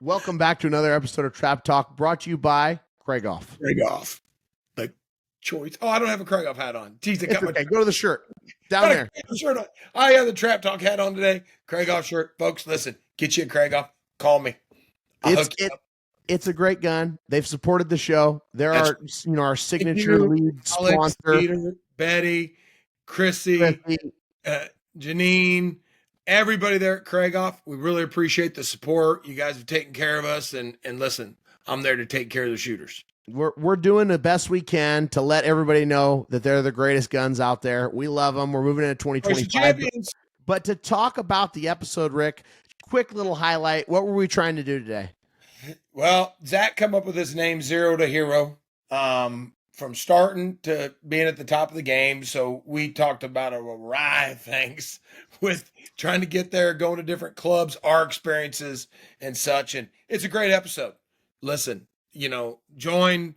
Welcome back to another episode of Trap Talk, brought to you by Craigoff. Craigoff, the choice. Oh, I don't have a Craigoff hat on. Jeez, It's okay. Go to the shirt down got there. a shirt on. I have the Trap Talk hat on today. Craigoff shirt, folks. Listen, get you a Craigoff. Call me. It's a great gun. They've supported the show. They're our signature lead Alex, sponsor. Peter, Betty, Chrissy, Janine, everybody there at Craigoff. We really appreciate the support. You guys have taken care of us, and listen, I'm there to take care of the shooters. We're doing the best we can to let everybody know that they're the greatest guns out there. We love them. We're moving into 2025. But to talk about the episode, Rick, quick little highlight. What were we trying to do today? Well, Zach come up with his name, Zero to Hero, from starting to being at the top of the game. So we talked about a variety of things with trying to get there, going to different clubs, our experiences and such. And it's a great episode. Listen, join,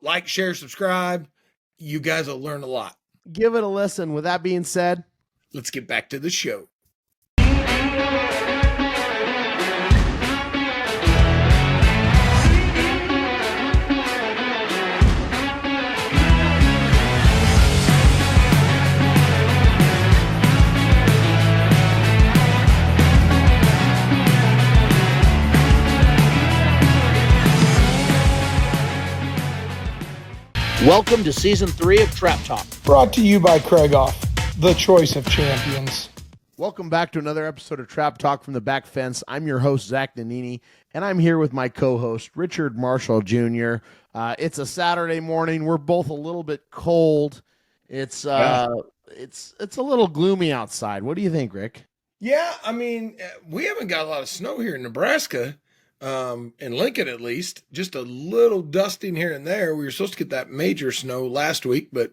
like, share, subscribe. You guys will learn a lot. Give it a listen. With that being said, let's get back to the show. Welcome to Season 3 of Trap Talk. Brought to you by Craigoff, the choice of champions. Welcome back to another episode of Trap Talk from the Back Fence. I'm your host, Zach Nannini, and I'm here with my co-host, Richard Marshall Jr. It's a Saturday morning. We're both a little bit cold. It's a little gloomy outside. What do you think, Rick? Yeah, I mean, we haven't got a lot of snow here in Nebraska. In Lincoln, at least, just a little dusting here and there. We were supposed to get that major snow last week, but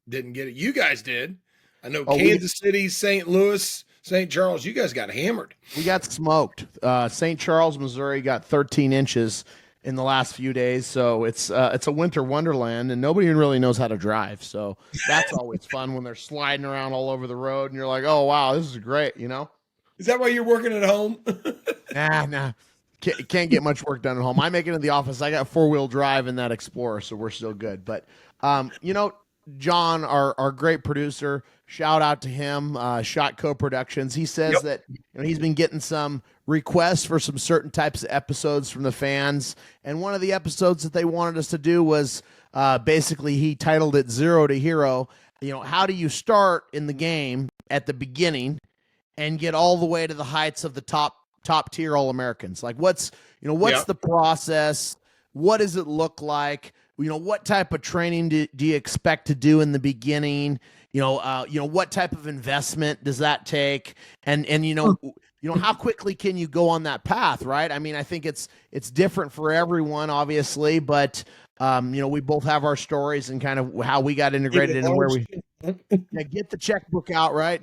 didn't get it. You guys did. I know Kansas City, St. Louis, St. Charles, you guys got hammered. We got smoked. St. Charles, Missouri got 13 inches in the last few days. So it's a winter wonderland, and nobody even really knows how to drive. So that's always fun when they're sliding around all over the road and you're like, oh, wow, this is great, Is that why you're working at home? Nah. Can't get much work done at home. I make it in the office. I got 4-wheel drive in that Explorer, so we're still good. But, John, our great producer, shout out to him, Shot Co-Productions. He says that he's been getting some requests for some certain types of episodes from the fans. And one of the episodes that they wanted us to do was basically he titled it Zero to Hero. How do you start in the game at the beginning and get all the way to the heights of the top tier All-Americans? Like what's the process? What does it look like? What type of training do you expect to do in the beginning? What type of investment does that take? And how quickly can you go on that path, right? I mean, I think it's different for everyone, obviously, but we both have our stories and kind of how we got integrated into where we get the checkbook out, right?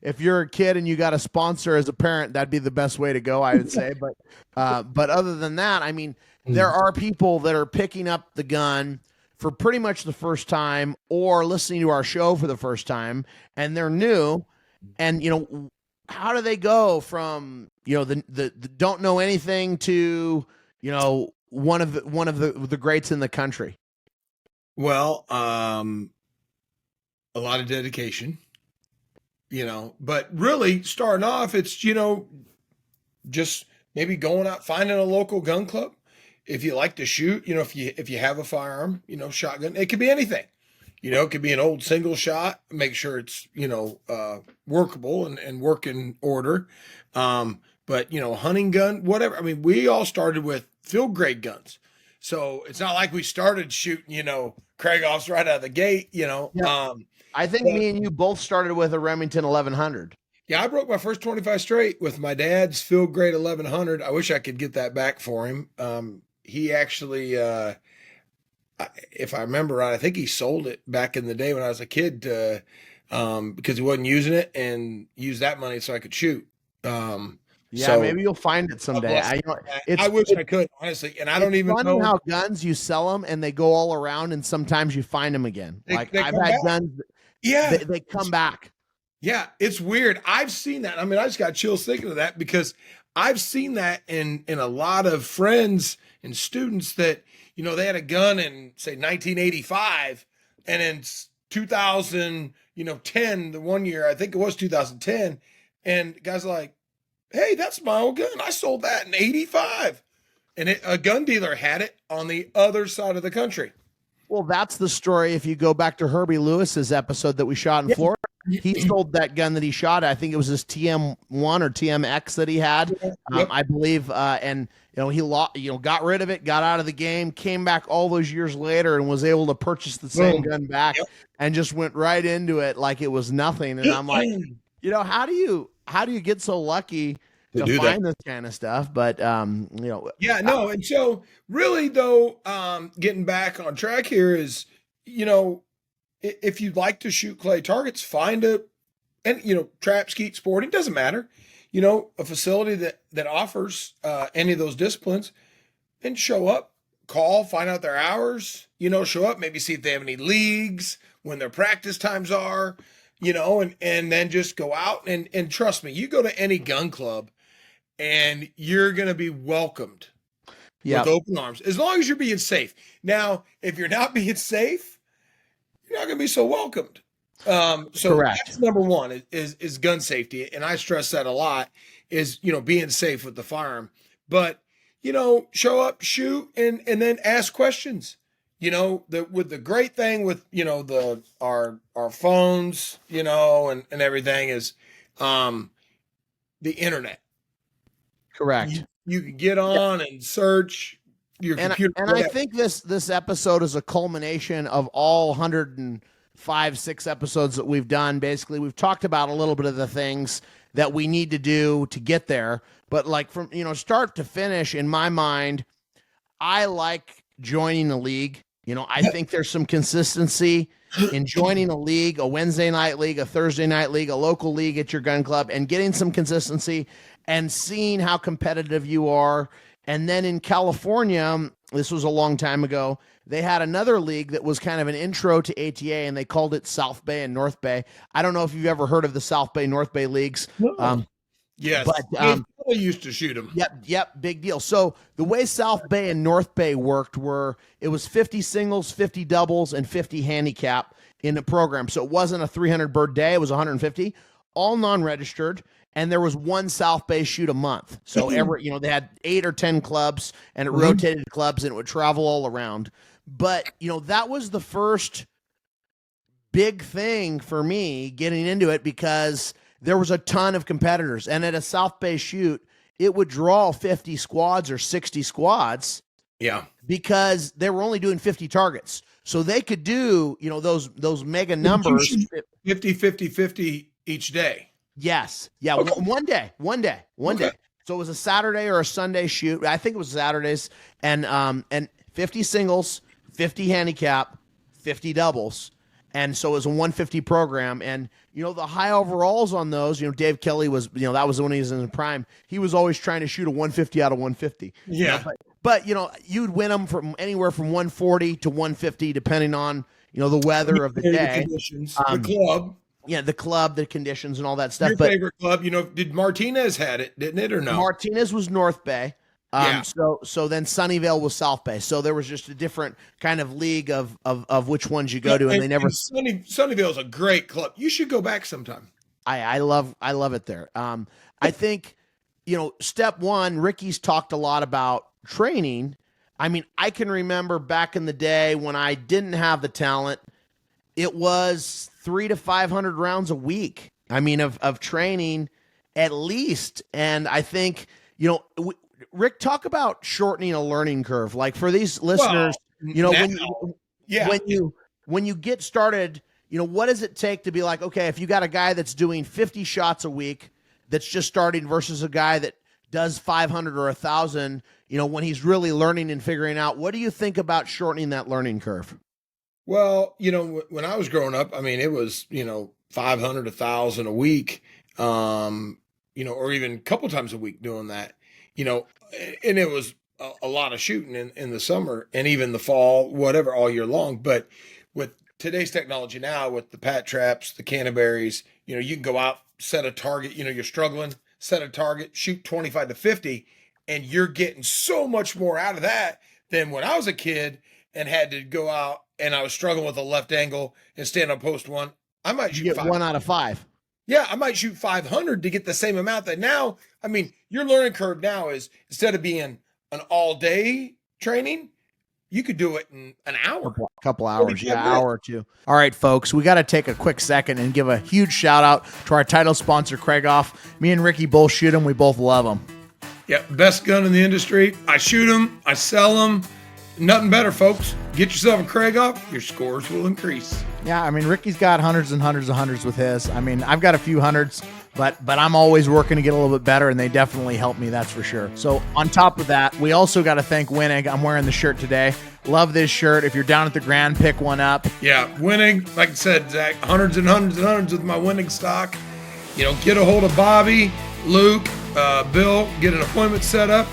If you're a kid and you got a sponsor as a parent, that'd be the best way to go, I would say. But other than that, I mean, there are people that are picking up the gun for pretty much the first time or listening to our show for the first time, and they're new. And how do they go from the don't know anything to one of the greats in the country? Well, a lot of dedication, but really starting off, it's, just maybe going out, finding a local gun club. If you like to shoot, if you have a firearm, shotgun, it could be anything, it could be an old single shot, make sure it's, workable and work in order. But hunting gun, whatever. I mean, we all started with field grade guns. So it's not like we started shooting, Craigoffs right out of the gate, Yeah. I think me and you both started with a Remington 1100. Yeah, I broke my first 25 straight with my dad's field grade 1100. I wish I could get that back for him. He actually, if I remember right, I think he sold it back in the day when I was a kid because he wasn't using it and used that money so I could shoot. Maybe you'll find it someday. I wish I could, honestly, and I don't even know how guns you sell them and they go all around, and sometimes you find them again. I've had guns. Yeah, they come back. Yeah, it's weird. I've seen that. I mean, I just got chills thinking of that because I've seen that in a lot of friends and students that, they had a gun in say 1985, and in 2000, 10, the one year, I think it was 2010, and guys are like, hey, that's my old gun. I sold that in 85. And a gun dealer had it on the other side of the country. Well, that's the story. If you go back to Herbie Lewis's episode that we shot in Yeah. Florida, he sold that gun that he shot. I think it was his TM1 or TMX that he had, Yep. I believe. And he got rid of it, got out of the game, came back all those years later, and was able to purchase the same gun back, Yep. and just went right into it like it was nothing. And I'm like, how do you get so lucky to find this kind of stuff? But Yeah, no. And so really though, getting back on track here is, if you'd like to shoot clay targets, find trap, skeet, sporting, doesn't matter, a facility that offers any of those disciplines, and show up, call, find out their hours, show up, maybe see if they have any leagues, when their practice times are, and then just go out and trust me, you go to any gun club and you're going to be welcomed with open arms, as long as you're being safe. Now, if you're not being safe, you're not going to be so welcomed. So Correct. That's number one is gun safety. And I stress that a lot is, being safe with the firearm, but, show up, shoot, and then ask questions. With the great thing with, our phones, and everything is, the internet. Correct. You can get on and search your computer. And I think this episode is a culmination of all 105, 6 episodes that we've done. Basically, we've talked about a little bit of the things that we need to do to get there. But like from start to finish, in my mind, I like joining the league. I think there's some consistency in joining a league, a Wednesday night league, a Thursday night league, a local league at your gun club, and getting some consistency and seeing how competitive you are. And then in California, this was a long time ago, they had another league that was kind of an intro to ATA, and they called it South Bay and North Bay. I don't know if you've ever heard of the South Bay, North Bay leagues. Yes, but I used to shoot them. Yep, big deal. So the way South Bay and North Bay worked it was 50 singles, 50 doubles, and 50 handicap in the program. So it wasn't a 300 bird day; it was 150, all non-registered. And there was one South Bay shoot a month. So they had 8 or 10 clubs, and it rotated clubs, and it would travel all around. But that was the first big thing for me getting into it, because there was a ton of competitors. And at a South Bay shoot, it would draw 50 squads or 60 squads. Yeah. Because they were only doing 50 targets. So they could do, those mega numbers. 50, 50, 50 each day. Yes. Yeah. Okay. One day. So it was a Saturday or a Sunday shoot. I think it was Saturdays, and 50 singles, 50 handicap, 50 doubles. And so it was a 150 program. And, the high overalls on those, Dave Kelly was, that was when he was in the prime. He was always trying to shoot a 150 out of 150. Yeah. But you'd win them from anywhere from 140 to 150, depending on, the weather of the day. The conditions, the club. Yeah, the club, the conditions, and all that stuff. Your favorite club, did Martinez had it, didn't it, or no? Martinez was North Bay. Yeah. So then Sunnyvale was South Bay. So there was just a different kind of league of which ones you go to, and they never. Sunnyvale is a great club. You should go back sometime. I love it there. I think step one, Ricky's talked a lot about training. I mean, I can remember back in the day when I didn't have the talent, it was 300 to 500 rounds a week. I mean, of training at least. And I think, Rick, talk about shortening a learning curve. Like for these listeners, when you get started, what does it take to be like, okay, if you got a guy that's doing 50 shots a week, that's just starting versus a guy that does 500 or 1,000, when he's really learning and figuring out, what do you think about shortening that learning curve? Well, when I was growing up, I mean, it was, 500, 1,000 a week, or even a couple times a week doing that, and it was a lot of shooting in the summer and even the fall, whatever, all year long. But with today's technology now, with the pat traps, the Canterbury's, you can go out, set a target, you're struggling, set a target, shoot 25 to 50, and you're getting so much more out of that than when I was a kid and had to go out and I was struggling with a left angle and stand on post one. I might You shoot get 5. 1 out of 5. Yeah, I might shoot 500 to get the same amount that now, I mean, your learning curve now is instead of being an all day training, you could do it in an hour. Couple hours, yeah, hour or two. All right, folks, we got to take a quick second and give a huge shout out to our title sponsor, Craigoff. Me and Ricky both shoot them. We both love them. Yeah, best gun in the industry. I shoot them, I sell them. Nothing better, folks. Get yourself a Craigoff, your scores will increase. Yeah, I mean, Ricky's got hundreds and hundreds and hundreds with his. I mean, I've got a few hundreds, but I'm always working to get a little bit better, and they definitely help me, that's for sure. So on top of that, we also got to thank Winnig. I'm wearing the shirt today. Love this shirt. If you're down at the Grand, pick one up. Yeah, Winnig, like I said, Zach, hundreds and hundreds and hundreds with my Winnig stock. You know, get a hold of Bobby, Luke, Bill, get an appointment set up.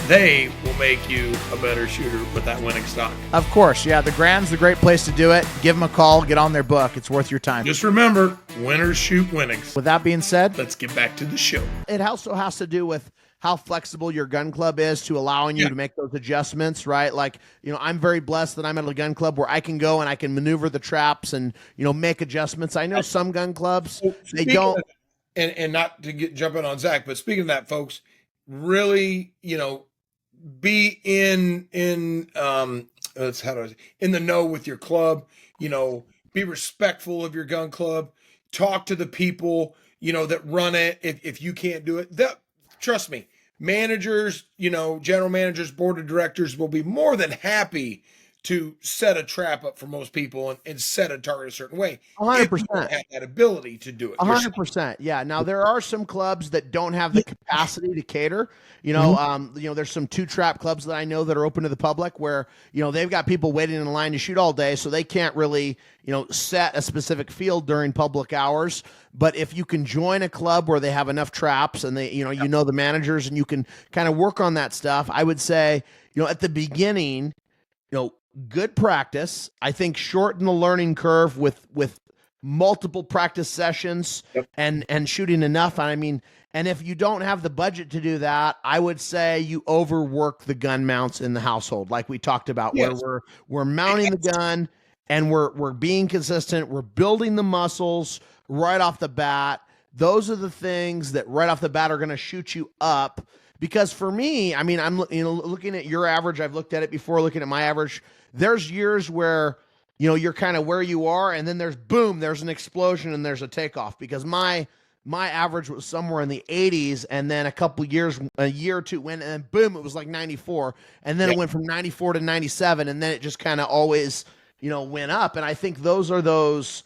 They will make you a better shooter with that Winnig stock. Of course, yeah, the Grand's the great place to do it. Give them a call, get on their book. It's worth your time. Just remember, winners shoot Winnigs. With that being said, let's get back to the show. It also has to do with how flexible your gun club is to allowing you to make those adjustments, right? Like, you know, I'm very blessed that I'm at a gun club where I can go and I can maneuver the traps and, you know, make adjustments. I know some gun clubs, they don't. And not to jump in on Zach, but speaking of that, folks, really, you know, be in the know with your club, you know, be respectful of your gun club, talk to the people, you know, that run it. If you can't do it, trust me, managers, you know, general managers, board of directors will be more than happy to set a trap up for most people and set a target a certain way. 100%. If you don't have that ability to do it. 100%. Yeah. Now there are some clubs that don't have the capacity to cater. You know, you know, there's some 2-trap clubs that I know that are open to the public where, you know, they've got people waiting in line to shoot all day, so they can't really, you know, set a specific field during public hours. But if you can join a club where they have enough traps and they, you know the managers and you can kind of work on that stuff, I would say, you know, at the beginning, you know, good practice. I think shorten the learning curve with multiple practice sessions and shooting enough. I mean, and if you don't have the budget to do that, I would say you overwork the gun mounts in the household, like we talked about, where we're mounting the gun and we're being consistent. We're building the muscles right off the bat. Those are the things that right off the bat are going to shoot you up. Because for me, I mean, I'm looking at your average. I've looked at it before, looking at my average. There's years where, you know, you're kind of where you are, and then there's boom, there's an explosion and there's a takeoff. Because my average was somewhere in the 80s, and then a year or two went, and then boom, it was like 94, and then it went from 94 to 97, and then it just kind of always, you know, went up. And I think those are those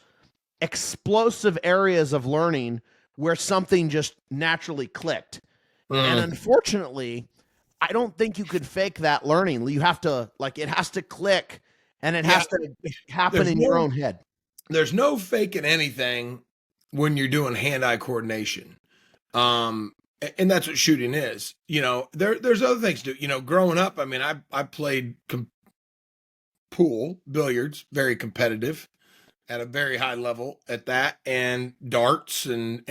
explosive areas of learning where something just naturally clicked. And unfortunately, I don't think you could fake that learning. You have to, like, it has to click, and it has to happen in your own head. There's no faking anything when you're doing hand-eye coordination. And that's what shooting is. You know, there's other things to do. You know, growing up, I mean, I played pool, billiards, very competitive at a very high level at that, and darts and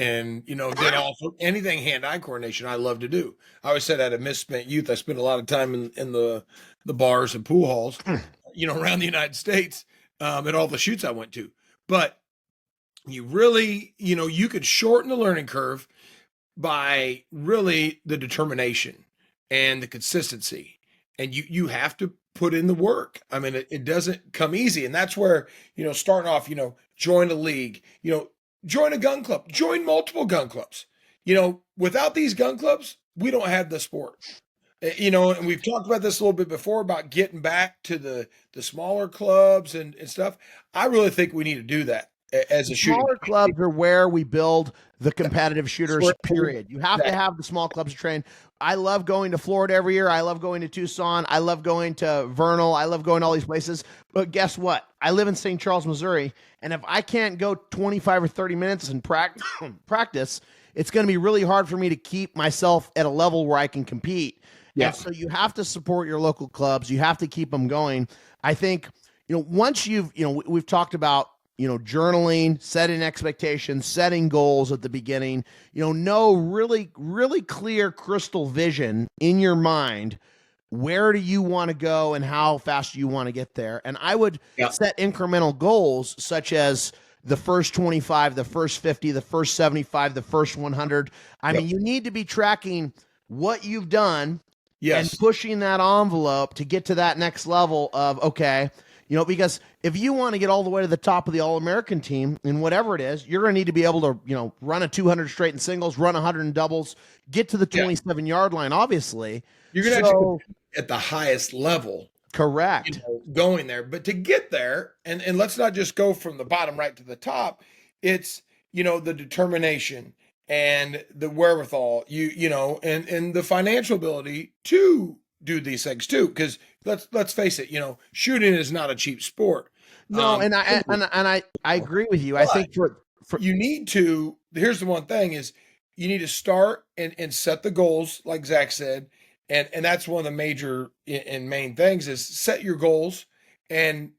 you know, did also anything hand-eye coordination I love to do. I always said I had a misspent youth. I spent a lot of time in the bars and pool halls, you know, around the United States, at all the shoots I went to. But you really, you know, you could shorten the learning curve by really the determination and the consistency. And you have to put in the work. I mean, it doesn't come easy. And that's where, you know, starting off, you know, join a league, you know, join a gun club, join multiple gun clubs. You know, without these gun clubs, we don't have the sport. You know, and we've talked about this a little bit before about getting back to the smaller clubs and stuff. I really think we need to do that as a shooter. Smaller clubs are where we build the competitive shooters, period. You have to have the small clubs to train. I love going to Florida every year. I love going to Tucson. I love going to Vernal. I love going to all these places. But guess what? I live in St. Charles, Missouri. And if I can't go 25 or 30 minutes in practice, it's going to be really hard for me to keep myself at a level where I can compete. Yeah. And so you have to support your local clubs. You have to keep them going. I think, you know, once we've talked about journaling, setting expectations, setting goals at the beginning, know really, really clear crystal vision in your mind. Where do you want to go and how fast do you want to get there? And I would Yeah. set incremental goals such as the first 25, the first 50, the first 75, the first 100. I Yep. mean, you need to be tracking what you've done and Yes. pushing that envelope to get to that next level of, okay, because if you want to get all the way to the top of the All-American team in whatever it is, you're going to need to be able to, run a 200 straight in singles, run 100 in doubles, get to the 27-yard line, obviously. You're going to So, have to at the highest level, correct. going there. But to get there, and let's not just go from the bottom right to the top, it's, the determination and the wherewithal, and the financial ability to do these things too. Because let's face it, shooting is not a cheap sport. No, and I agree with you. I think for you need to, here's the one thing is you need to start and set the goals, like Zach said. And that's one of the major and main things is set your goals, and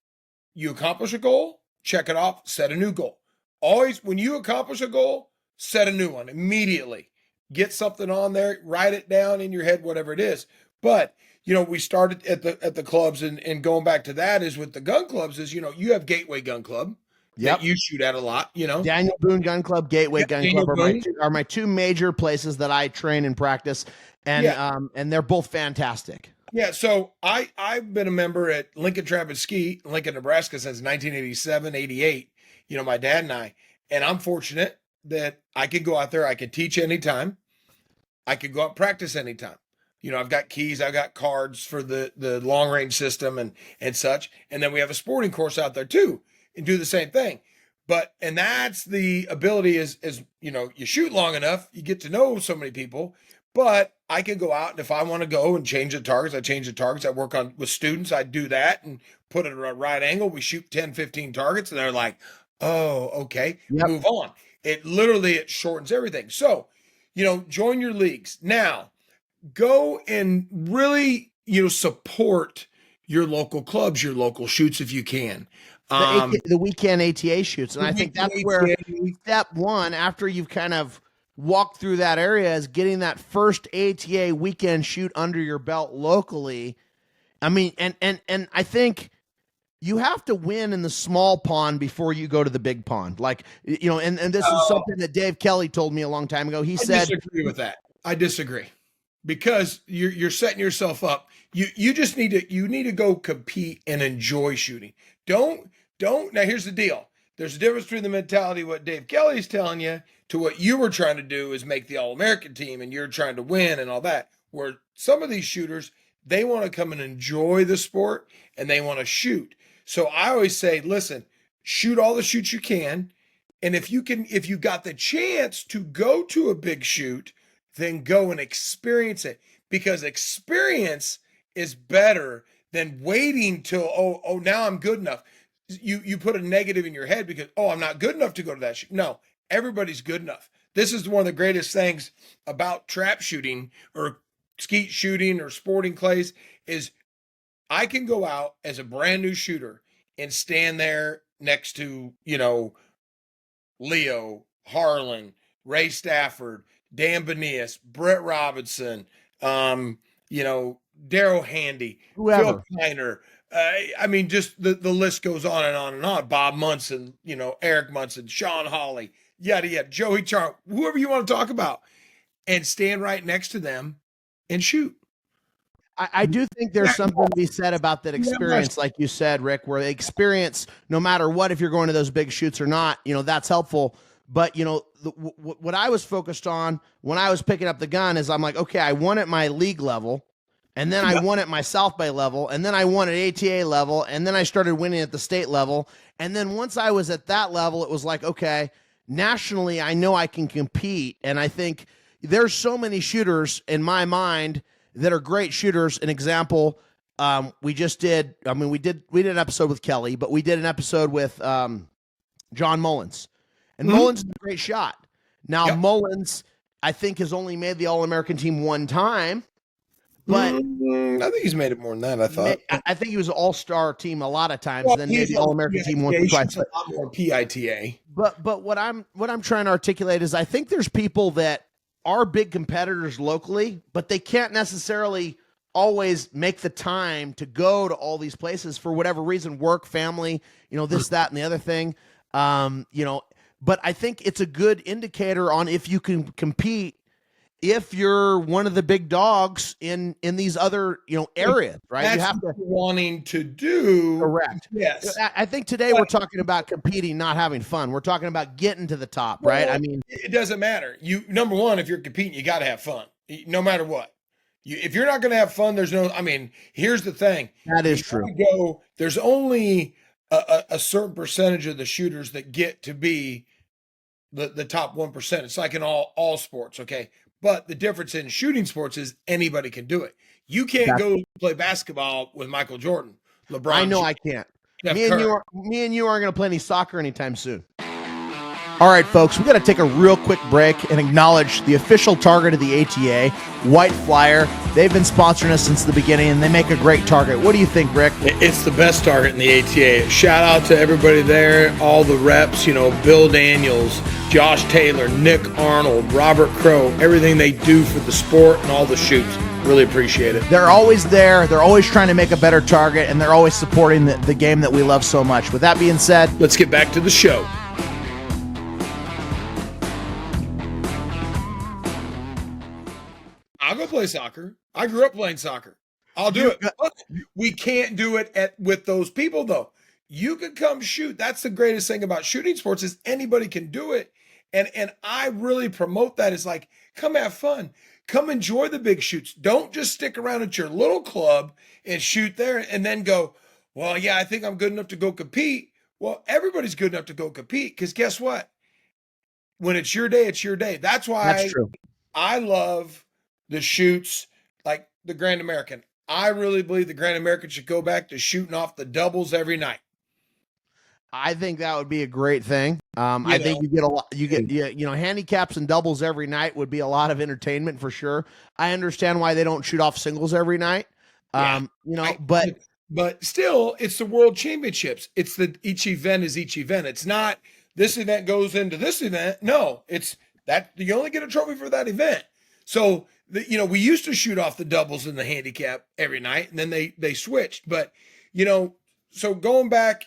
you accomplish a goal, check it off, set a new goal. Always when you accomplish a goal, set a new one immediately. Get something on there, write it down in your head, whatever it is. But we started at the clubs, and going back to that is with the gun clubs is, you have Gateway Gun Club that you shoot at a lot, Daniel Boone Gun Club, Gateway Gun Daniel Club Boone. are my two major places that I train and practice, and and they're both fantastic. Yeah, so I've been a member at Lincoln Trap and Ski, Lincoln, Nebraska since 1987, 88. My dad and I'm fortunate that I could go out there, I could teach anytime. I could go out and practice anytime. I've got keys, I've got cards for the long range system and such. And then we have a sporting course out there too, and do the same thing. And that's the ability is you shoot long enough, you get to know so many people. But I can go out, and if I want to go and change the targets, I change the targets. I work on with students, I do that and put it at a right angle. We shoot 10, 15 targets, and they're like, oh, okay, move on. It shortens everything. So, join your leagues. Now, go and really, support your local clubs, your local shoots if you can. The weekend ATA shoots. And I think that's where step one, after you've kind of walked through that area, is getting that first ATA weekend shoot under your belt locally. I mean, and I think you have to win in the small pond before you go to the big pond. Like, and this is something that Dave Kelly told me a long time ago. He said, I disagree with that. I disagree. Because you're setting yourself up. You just need to go compete and enjoy shooting. Don't now here's the deal. There's a difference between the mentality of what Dave Kelly is telling you to what you were trying to do is make the All-American team and you're trying to win and all that. Where some of these shooters, they want to come and enjoy the sport and they want to shoot. So I always say, listen, shoot all the shoots you can. And if you got the chance to go to a big shoot, then go and experience it, because experience is better than waiting till, oh, now I'm good enough. You put a negative in your head because, I'm not good enough to go to that shoot. No, everybody's good enough. This is one of the greatest things about trap shooting or skeet shooting or sporting clays is I can go out as a brand new shooter and stand there next to, Leo, Harlan, Ray Stafford, Dan Benias, Brett Robinson, Daryl Handy, whoever. Phil Kiner. I mean, just the list goes on and on and on. Bob Munson, Eric Munson, Sean Hawley, yada, yada, Joey Char, whoever you want to talk about, and stand right next to them and shoot. I do think there's something to be said about that experience, like you said, Rick, where the experience, no matter what, if you're going to those big shoots or not, that's helpful. But, what I was focused on when I was picking up the gun is I'm like, okay, I won at my league level, and then I won at my South Bay level, and then I won at ATA level, and then I started winning at the state level. And then once I was at that level, it was like, okay, nationally, I know I can compete. And I think there's so many shooters in my mind that are great shooters. An example, we did an episode with Kelly, but we did an episode with John Mullins. And Mullins is a great shot. Now, Mullins, I think, has only made the All-American team one time, but I think he's made it more than that. I thought. I think he was an all-star team a lot of times, Well, then he's maybe on all-American team once PITA. or He twice. shoots a lot more PITA. But what I'm trying to articulate is I think there's people that are big competitors locally, but they can't necessarily always make the time to go to all these places for whatever reason, work, family, this, that, and the other thing. But I think it's a good indicator on if you can compete if you're one of the big dogs in these other areas, right? That's You have what to you're wanting to do. correct. Yes. I think today we're talking about competing, not having fun. We're talking about getting to the top, right? Well, I mean, it doesn't matter. Number one, if you're competing, you got to have fun, no matter what. If you're not going to have fun, there's no. I mean, here's the thing. that is true. There's only a certain percentage of the shooters that get to be the top 1%. It's like in all sports, okay? But the difference in shooting sports is anybody can do it. You can't go play basketball with Michael Jordan, LeBron. I know I can't. Steph Me and Curry. you aren't going to play any soccer anytime soon. All right, folks, we got to take a real quick break and acknowledge the official target of the ATA, White Flyer. They've been sponsoring us since the beginning, and they make a great target. What do you think, Rick? It's the best target in the ATA. Shout out to everybody there, all the reps, Bill Daniels, Josh Taylor, Nick Arnold, Robert Crow, everything they do for the sport and all the shoots. Really appreciate it. They're always there. They're always trying to make a better target, and they're always supporting the game that we love so much. With that being said, let's get back to the show. I'll go play soccer. I grew up playing soccer. I'll do it. We can't do it with those people, though. You can come shoot. That's the greatest thing about shooting sports is anybody can do it. And I really promote that. It's like, come have fun. Come enjoy the big shoots. Don't just stick around at your little club and shoot there and then go, well, yeah, I think I'm good enough to go compete. Well, everybody's good enough to go compete because guess what? When it's your day, it's your day. That's why that's true. I love the shoots like the Grand American. I really believe the Grand American should go back to shooting off the doubles every night. I think that would be a great thing. I think you get a lot. You get handicaps and doubles every night would be a lot of entertainment for sure. I understand why they don't shoot off singles every night. But still, it's the World Championships. It's each event is each event. It's not this event goes into this event. No, it's that you only get a trophy for that event. So we used to shoot off the doubles and the handicap every night, and then they switched. But so going back,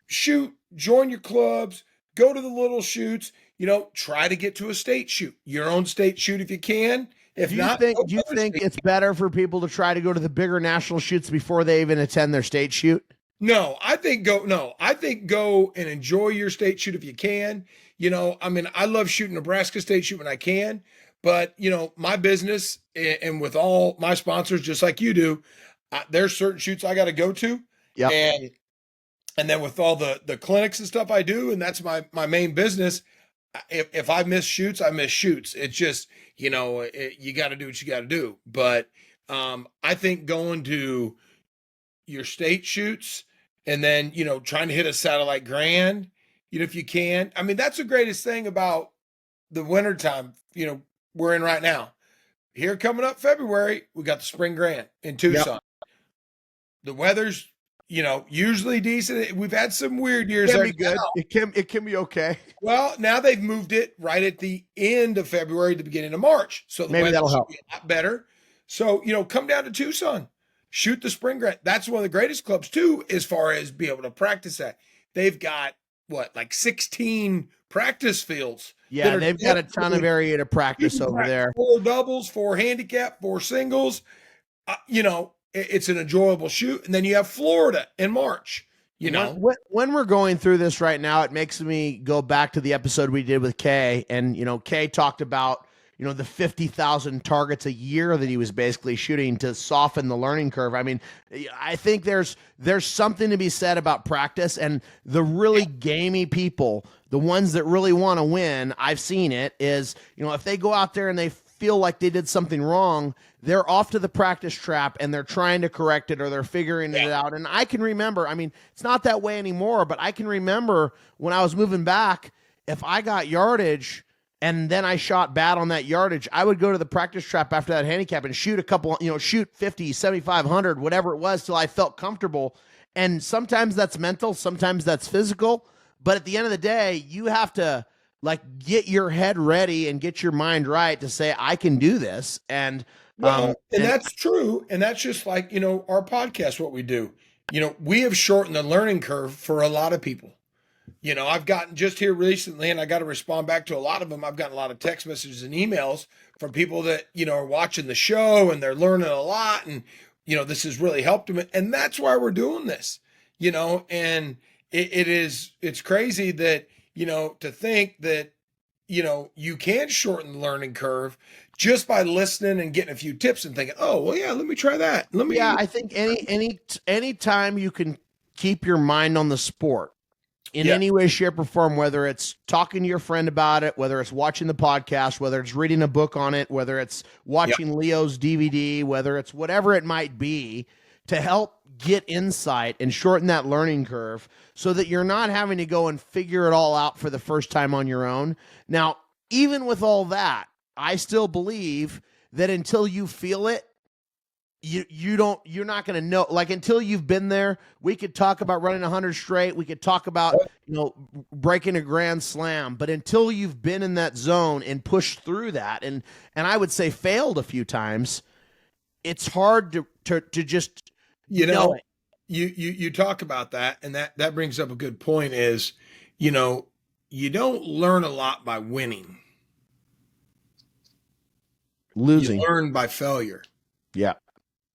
shoot, join your clubs, go to the little shoots. Try to get to a state shoot, your own state shoot if you can. If not, do you think it's better for people to try to go to the bigger national shoots before they even attend their state shoot? No, I think go and enjoy your state shoot if you can. I love shooting Nebraska state shoot when I can. But, my business and with all my sponsors, just like you do, there's certain shoots I got to go to. Yeah. And then with all the clinics and stuff I do, and that's my main business, if I miss shoots, I miss shoots. It's just, you got to do what you got to do. But I think going to your state shoots and then, trying to hit a satellite grand, if you can. I mean, that's the greatest thing about the wintertime, we're in right now. Here coming up February, we got the spring grand in Tucson. Yep. The weather's, usually decent. We've had some weird years. It can be good. It can be okay. Well, now they've moved it right at the end of February, the beginning of March. So the maybe that'll help. Be a lot better. So, come down to Tucson, shoot the spring grand. That's one of the greatest clubs too, as far as be able to practice that. They've got like 16 practice fields. Yeah, they've got a ton of area to practice over there. 4 doubles, 4 handicap, 4 singles. It's an enjoyable shoot. And then you have Florida in March. When we're going through this right now, it makes me go back to the episode we did with Kay. And, Kay talked about, the 50,000 targets a year that he was basically shooting to soften the learning curve. I mean, I think there's something to be said about practice, and the really gamey people, the ones that really want to win, I've seen it, is, if they go out there and they feel like they did something wrong, they're off to the practice trap and they're trying to correct it or they're figuring it out. And I can remember, I mean, it's not that way anymore, but I can remember when I was moving back, if I got yardage and then I shot bad on that yardage, I would go to the practice trap after that handicap and shoot a couple, shoot 50, 7,500, whatever it was, till I felt comfortable. And sometimes that's mental, sometimes that's physical. But at the end of the day, you have to like get your head ready and get your mind right to say, I can do this. And that's true. And that's just like, our podcast, what we do. We have shortened the learning curve for a lot of people. I've gotten just here recently, and I got to respond back to a lot of them. I've gotten a lot of text messages and emails from people that, are watching the show and they're learning a lot. And, this has really helped them. And that's why we're doing this, and it's crazy that, to think that, you can shorten the learning curve just by listening and getting a few tips and thinking, oh, well, yeah, let me try that. I think any time you can keep your mind on the sport in any way, shape, or form, whether it's talking to your friend about it, whether it's watching the podcast, whether it's reading a book on it, whether it's watching Leo's DVD, whether it's whatever it might be, to help get insight and shorten that learning curve so that you're not having to go and figure it all out for the first time on your own. Now, even with all that, I still believe that until you feel it, you're not going to know, like, until you've been there. We could talk about running 100 straight. We could talk about, breaking a grand slam, but until you've been in that zone and pushed through that, and I would say failed a few times, it's hard to just, know it. You talk about that, and that brings up a good point is, you don't learn a lot by winning. Losing. You learn by failure. Yeah.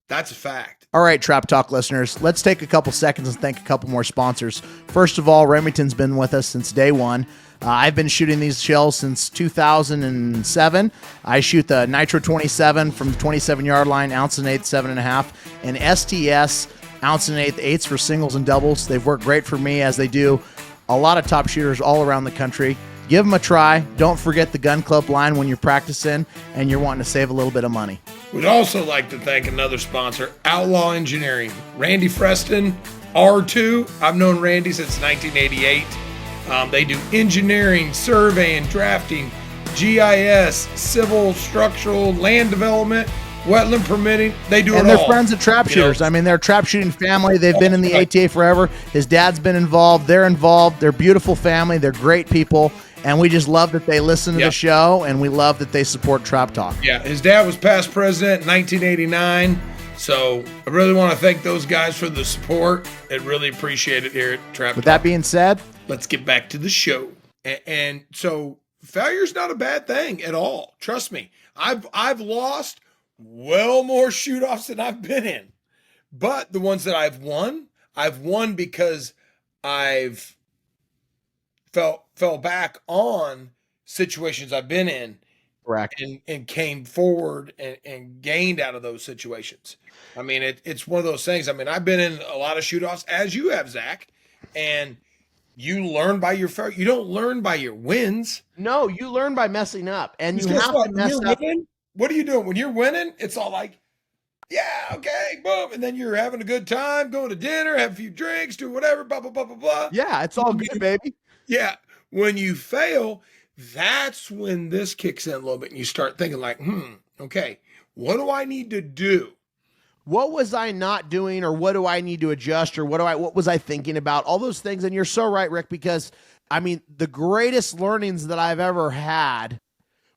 That's a fact. All right, Trap Talk listeners, let's take a couple seconds and thank a couple more sponsors. First of all, Remington's been with us since day one. I've been shooting these shells since 2007. I shoot the Nitro 27 from the 27-yard line, ounce and eighth, 7.5, and STS, ounce and eighth, eighths for singles and doubles. They've worked great for me, as they do a lot of top shooters all around the country. Give them a try. Don't forget the Gun Club line when you're practicing and you're wanting to save a little bit of money. We'd also like to thank another sponsor, Outlaw Engineering. Randy Freston, R2. I've known Randy since 1988. They do engineering, surveying, drafting, GIS, civil, structural, land development, wetland permitting. They do it all. And they're friends of trap shooters. I mean, they're a trap shooting family. They've been in the ATA forever. His dad's been involved. They're involved. They're a beautiful family. They're great people. And we just love that they listen to the show, and we love that they support Trap Talk. Yeah, his dad was past president in 1989. So I really want to thank those guys for the support. I really appreciate it here at Trap Talk. With that being said, let's get back to the show. And so failure's not a bad thing at all. Trust me. I've lost well more shoot-offs than I've been in. But the ones that I've won because I've fell back on situations I've been in. Correct. And came forward and gained out of those situations. I mean, it's one of those things. I mean, I've been in a lot of shoot-offs, as you have, Zach, and you learn by your failure. You don't learn by your wins. No, you learn by messing up, and you have to mess up. What are you doing? When you're winning, it's all like, yeah, okay, boom. And then you're having a good time, going to dinner, have a few drinks, do whatever, blah, blah, blah, blah, blah. Yeah, it's all good, baby. Yeah. When you fail, that's when this kicks in a little bit and you start thinking like, okay, what do I need to do? What was I not doing, or what do I need to adjust, or what was I thinking about? All those things. And you're so right, Rick, because I mean, the greatest learnings that I've ever had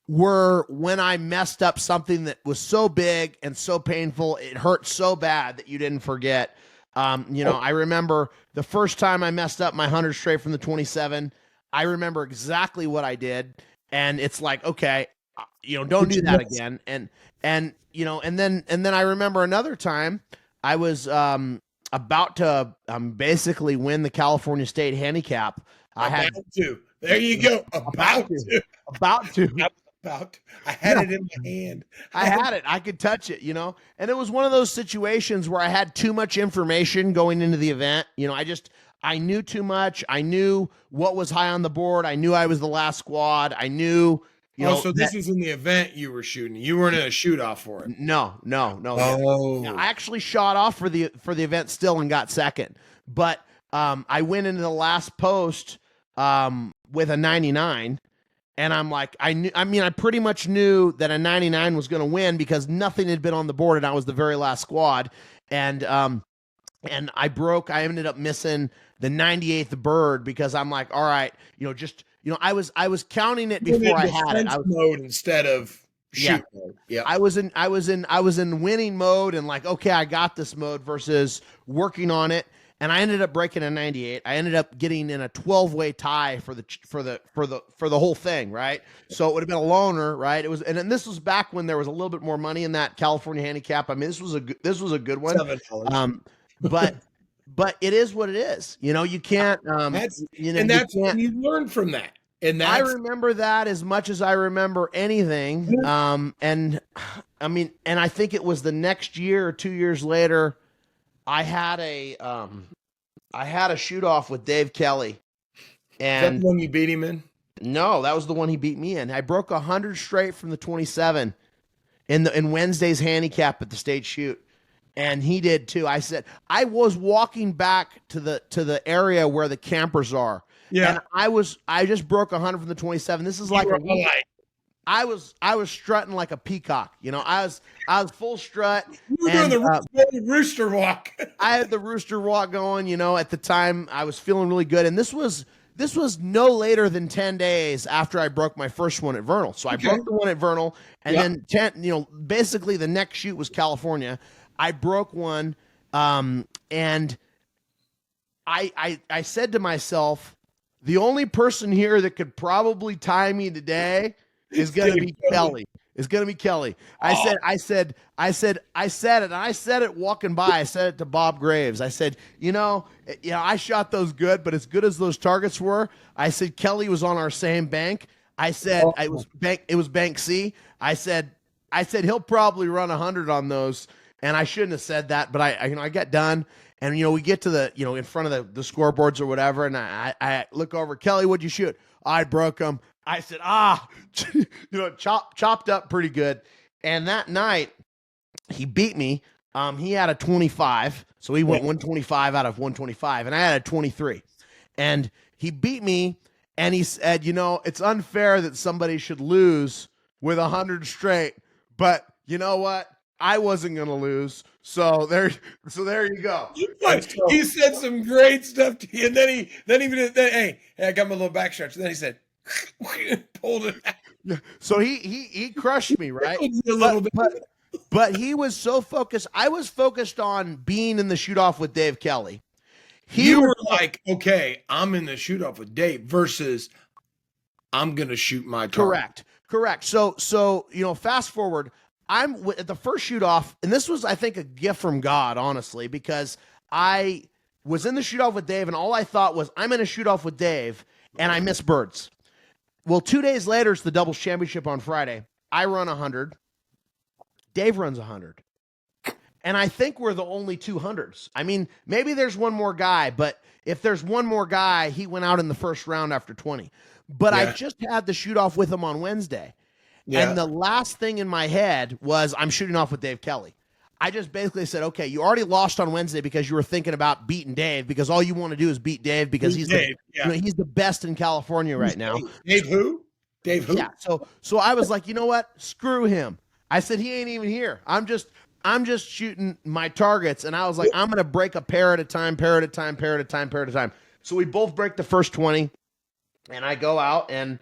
were when I messed up something that was so big and so painful. It hurt so bad that you didn't forget. I remember the first time I messed up my 100 straight from the 27. I remember exactly what I did, and it's like, okay, don't do that again. And then I remember another time I was about to basically win the California State handicap. I had to. There you go. About to. I had it in my hand. I had it. I could touch it, and it was one of those situations where I had too much information going into the event. I knew too much. I knew what was high on the board. I knew I was the last squad. I knew, so this is in the event you were shooting. You weren't in a shoot off for it. No. Oh. I actually shot off for the event still and got second. But I went into the last post with a 99. And I'm like, I pretty much knew that a 99 was going to win because nothing had been on the board, and I was the very last squad. And I ended up missing the 98th bird because I'm like, all right, I was counting it before I had it. I was mode instead of shoot mode. Yeah. I was in winning mode and like, okay, I got this mode versus working on it. And I ended up breaking a 98. I ended up getting in a 12-way tie for the whole thing, right? So it would have been a loner, right? It was, and then this was back when there was a little bit more money in that California handicap. I mean, this was a good one. $7. But it is what it is. You can't. You learn from that. And I remember that as much as I remember anything. And I mean, and I think it was the next year or 2 years later, I had a shoot off with Dave Kelly. And is that the one you beat him in? No, that was the one he beat me in. I broke 100 straight from the 27 in Wednesday's handicap at the state shoot. And he did too. I said, I was walking back to the area where the campers are. Yeah. And I just broke 100 from the 27. This is like I was strutting like a peacock. I was full strut. You were doing the rooster walk. I had the rooster walk going. At the time I was feeling really good, and this was no later than 10 days after I broke my first one at Vernal. So I broke the one at Vernal, and then basically the next shoot was California. I broke one, and I said to myself, the only person here that could probably tie me today is going to be Kelly. It's going to be Kelly. I said it, and I said it walking by. I said it to Bob Graves. I said, I shot those good, but as good as those targets were, I said Kelly was on our same bank. I said it was bank C. I said he'll probably run 100 on those. And I shouldn't have said that, but I got done, and we get to the in front of the scoreboards or whatever, and I look over, Kelly, what'd you shoot? I broke him. I said, chopped up pretty good. And that night he beat me. He had a 25, so he went 125 out of 125, and I had a 23, and he beat me. And he said, it's unfair that somebody should lose with 100 straight, but you know what? I wasn't going to lose. So there you go. He said some great stuff to you. And then hey, I got my little back stretch. And then he said, pulled it out. So he crushed me, right? A little bit. But he was so focused. I was focused on being in the shoot off with Dave Kelly. You were like, okay, I'm in the shoot off with Dave versus I'm going to shoot my target. Correct. So fast forward. I'm at the first shoot off, and this was, I think, a gift from God, honestly, because I was in the shoot off with Dave, and all I thought was, I'm in a shoot off with Dave, and I miss birds. Well, 2 days later, it's the doubles championship on Friday. I run 100. Dave runs 100. And I think we're the only 200s. I mean, maybe there's one more guy, but if there's one more guy, he went out in the first round after 20. But I just had the shoot off with him on Wednesday. Yeah. And the last thing in my head was, I'm shooting off with Dave Kelly. I just basically said, okay, you already lost on Wednesday because you were thinking about beating Dave, because all you want to do is beat Dave because he's the best in California right now. Dave who? Yeah. So I was like, you know what? Screw him. I said, he ain't even here. I'm just shooting my targets. And I was like, I'm going to break a pair at a time. So we both break the first 20, and I go out, and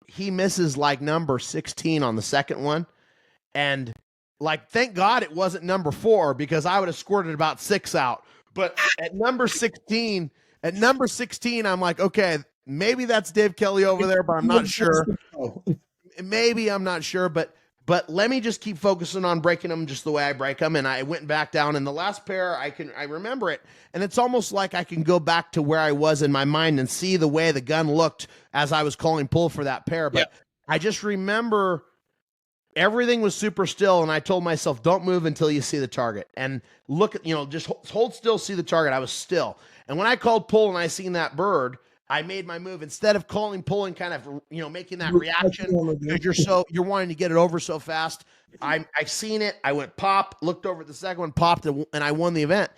he misses like number 16 on the second one. And like, thank God it wasn't number 4, because I would have squirted about 6 out. But at number 16, I'm like, okay, maybe that's Dave Kelly over there, but I'm not sure. Maybe I'm not sure, but let me just keep focusing on breaking them just the way I break them. And I went back down, and the last pair, I remember it. And it's almost like I can go back to where I was in my mind and see the way the gun looked as I was calling pull for that pair. But I just remember everything was super still. And I told myself, don't move until you see the target, and look at, just hold still, see the target. I was still. And when I called pull and I seen that bird, I made my move. Instead of calling pull and kind of, making that reaction, because you're wanting to get it over so fast. I seen it. I went pop, looked over at the second one, popped, and I won the event.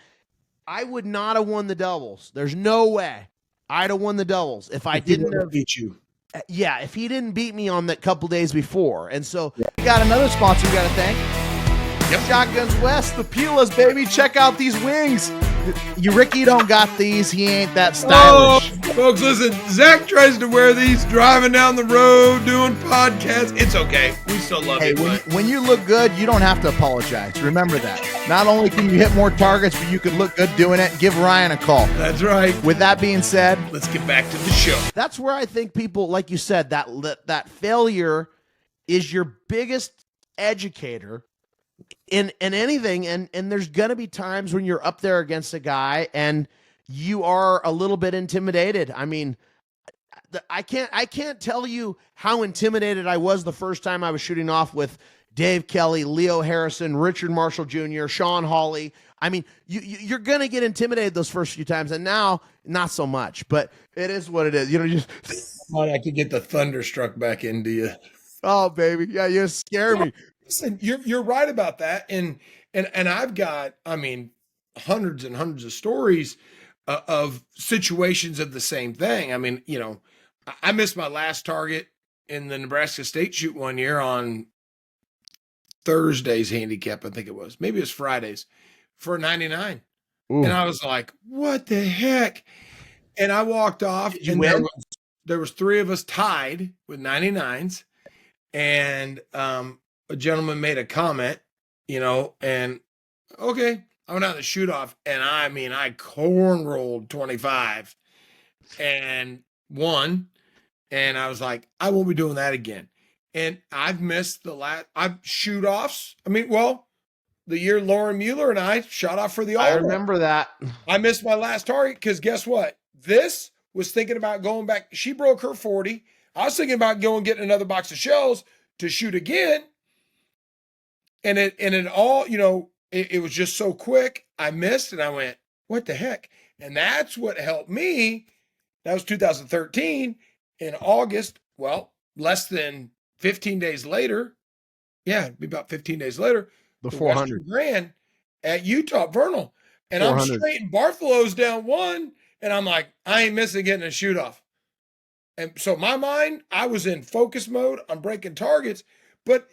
I would not have won the doubles. There's no way I'd have won the doubles if I didn't have beat you. Yeah, if he didn't beat me on that couple days before. And so We got another sponsor we got to thank. Yep. Shotguns West, the Pulas, baby. Check out these wings. Ricky don't got these. He ain't that stylish. Oh, folks, listen. Zach tries to wear these driving down the road, doing podcasts. It's okay. We still love Hey, it. when you look good, you don't have to apologize. Remember that. Not only can you hit more targets, but you can look good doing it. Give Ryan a call. That's right. With that being said, Let's get back to the show. that's where I think people, like you said, that failure is your biggest educator in anything. And there's gonna be times when you're up there against a guy and you are a little bit intimidated. I mean, I can't tell you how intimidated I was the first time I was shooting off with Dave Kelly, Leo Harrison, Richard Marshall Jr., Sean Hawley. I mean, you're gonna get intimidated those first few times, and now not so much. But it is what it is. You know, just I could get the thunderstruck back into you. oh baby, yeah, you scare me. Listen, you're right about that, and I've got, I mean, hundreds and hundreds of stories of situations of the same thing. I mean, you know, I missed my last target in the Nebraska State shoot one year on Thursday's handicap. I think it was, maybe it was Fridays, for 99, Ooh. and I was like, "What the heck?" And I walked off, Did you and win? there was three of us tied with 99s, and a gentleman made a comment, you know, and okay, I went out the shoot off, and I mean, I corn rolled 25 and won, and I was like, I won't be doing that again. And I've missed I've shoot offs. I mean, well, the year Lauren Mueller and I shot off for the I All. remember that. I missed my last target because guess what? This was thinking about going back. She broke her 40. I was thinking about going getting another box of shells to shoot again. And it all, you know, it was just so quick. I missed and I went, what the heck? And that's what helped me. That was 2013 in August. Well, less than 15 days later. Yeah, it'd be about 15 days later. The Western 400. Grand at Utah Vernal. And 400. I'm straight in Bartholow's down one. And I'm like, I ain't missing getting a shoot off. And so my mind, I was in focus mode on breaking targets, but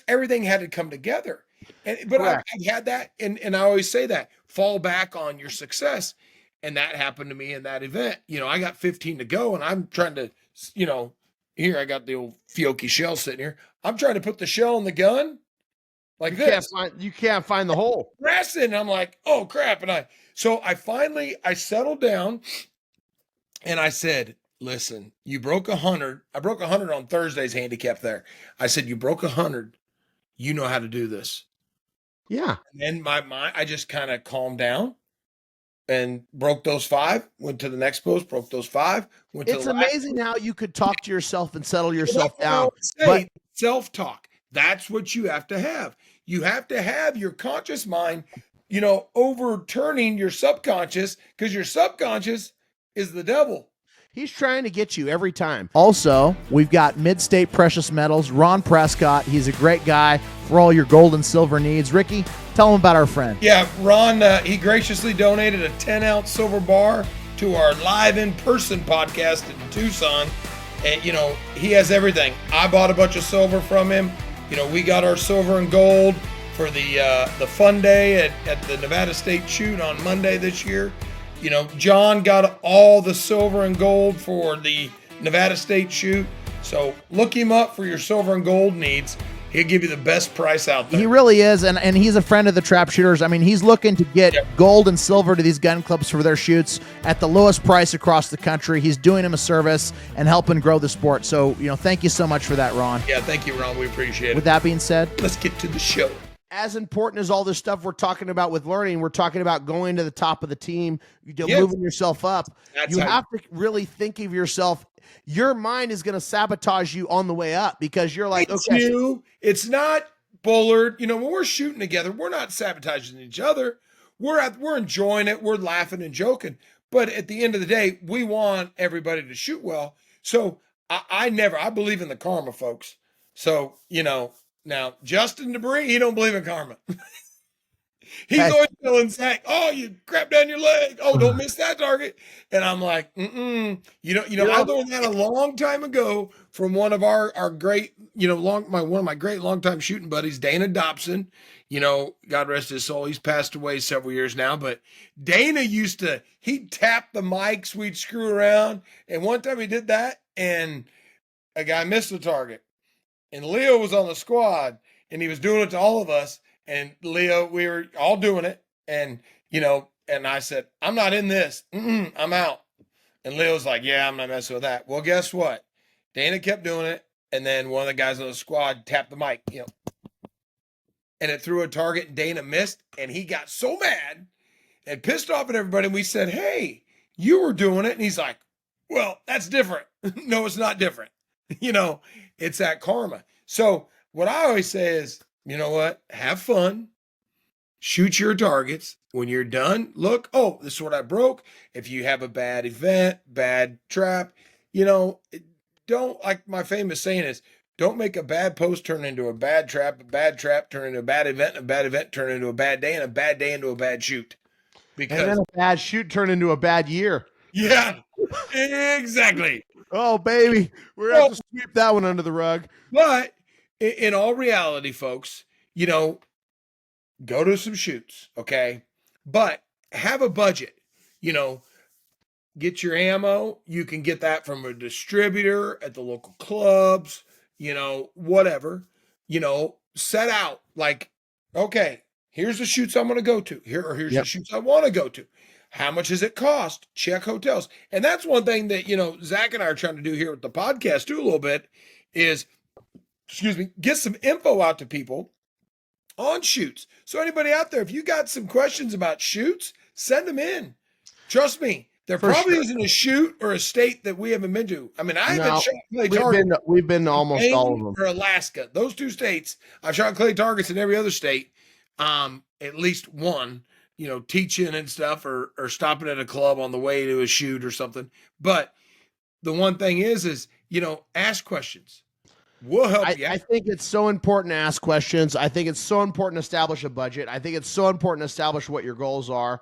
everything had to come together. But I've had that, and I always say that, fall back on your success. And that happened to me in that event. You know, I got 15 to go, and I'm trying to, you know, here I got the old Fiocchi shell sitting here. I'm trying to put the shell in the gun like this. You can't find the hole. Pressing, and I'm like, oh crap. And I settled down and I said, listen, you broke 100. I broke 100 on Thursday's handicap there. I said, you broke 100. You know how to do this. Yeah. And then my mind, I just kind of calmed down and broke those 5, went to the next post, broke those 5. It's amazing how you could talk to yourself and settle yourself That's what I down. always say, But self-talk. That's what you have to have. You have to have your conscious mind, you know, overturning your subconscious, because your subconscious is the devil. he's trying to get you every time. Also, we've got Mid-State Precious Metals, Ron Prescott. He's a great guy for all your gold and silver needs. Ricky, tell him about our friend. Yeah, Ron, he graciously donated a 10-ounce silver bar to our live in-person podcast in Tucson. And, you know, he has everything. I bought a bunch of silver from him. You know, we got our silver and gold for the fun day at the Nevada State Shoot on Monday this year. You know, John got all the silver and gold for the Nevada State Shoot. So look him up for your silver and gold needs. He'll give you the best price out there. He really is, and he's a friend of the Trapshooters. I mean, he's looking to get gold and silver to these gun clubs for their shoots at the lowest price across the country. He's doing them a service and helping grow the sport. So, you know, thank you so much for that, Ron. Yeah, thank you, Ron. We appreciate it. With that being said, Let's get to the show. As important as all this stuff we're talking about with learning, we're talking about going to the top of the team, moving yourself up. You have to really think of yourself. Your mind is going to sabotage you on the way up because you're like, okay. It's not Bullard. You know, when we're shooting together, we're not sabotaging each other. We're enjoying it. We're laughing and joking. But at the end of the day, we want everybody to shoot well. So I believe in the karma, folks. So, you know, now Justin Debris, he don't believe in karma. He's Hey. always telling Zach, "Oh, you crap down your leg. Oh, don't miss that target." And I'm like, "Mm-mm." I learned that a long time ago from one of our great, one of my great longtime shooting buddies, Dana Dobson. God rest his soul. He's passed away several years now, but Dana he'd tap the mics, we'd screw around. And one time he did that and a guy missed the target. And Leo was on the squad and he was doing it to all of us. And Leo, we were all doing it. And, and I said, "I'm not in this. I'm out." And Leo's like, "Yeah, I'm not messing with that." Well, guess what? Dana kept doing it. And then one of the guys on the squad tapped the mic, and it threw a target and Dana missed. And he got so mad and pissed off at everybody. And we said, "Hey, you were doing it." And he's like, "Well, that's different." No, it's not different. It's that karma. So what I always say is, you know what? Have fun. Shoot your targets. When you're done, look, "Oh, this is what I broke." If you have a bad event, bad trap, don't, like my famous saying is, don't make a bad post turn into a bad trap turn into a bad event, and a bad event turn into a bad day, and a bad day into a bad shoot. Because, And then a bad shoot turned into a bad year. yeah, exactly. Oh, baby. We're going to have to sweep that one under the rug. But in all reality, folks, go to some shoots, okay? But have a budget. Get your ammo. You can get that from a distributor at the local clubs, whatever. Set out like, okay, here's the shoots I'm going to go to. Here's the shoots I want to go to. How much does it cost? Check hotels. And that's one thing that, Zach and I are trying to do here with the podcast too a little bit is, get some info out to people on shoots. So anybody out there, if you got some questions about shoots, send them in. Trust me, there probably isn't a shoot or a state that we haven't been to. I mean, I haven't shot clay targets. We've been to almost all of them. Or Alaska. Those two states, I've shot clay targets in every other state. At least one, teaching and stuff or stopping at a club on the way to a shoot or something. But the one thing is, ask questions. We'll help you. I think it's so important to ask questions. I think it's so important to establish a budget. I think it's so important to establish what your goals are.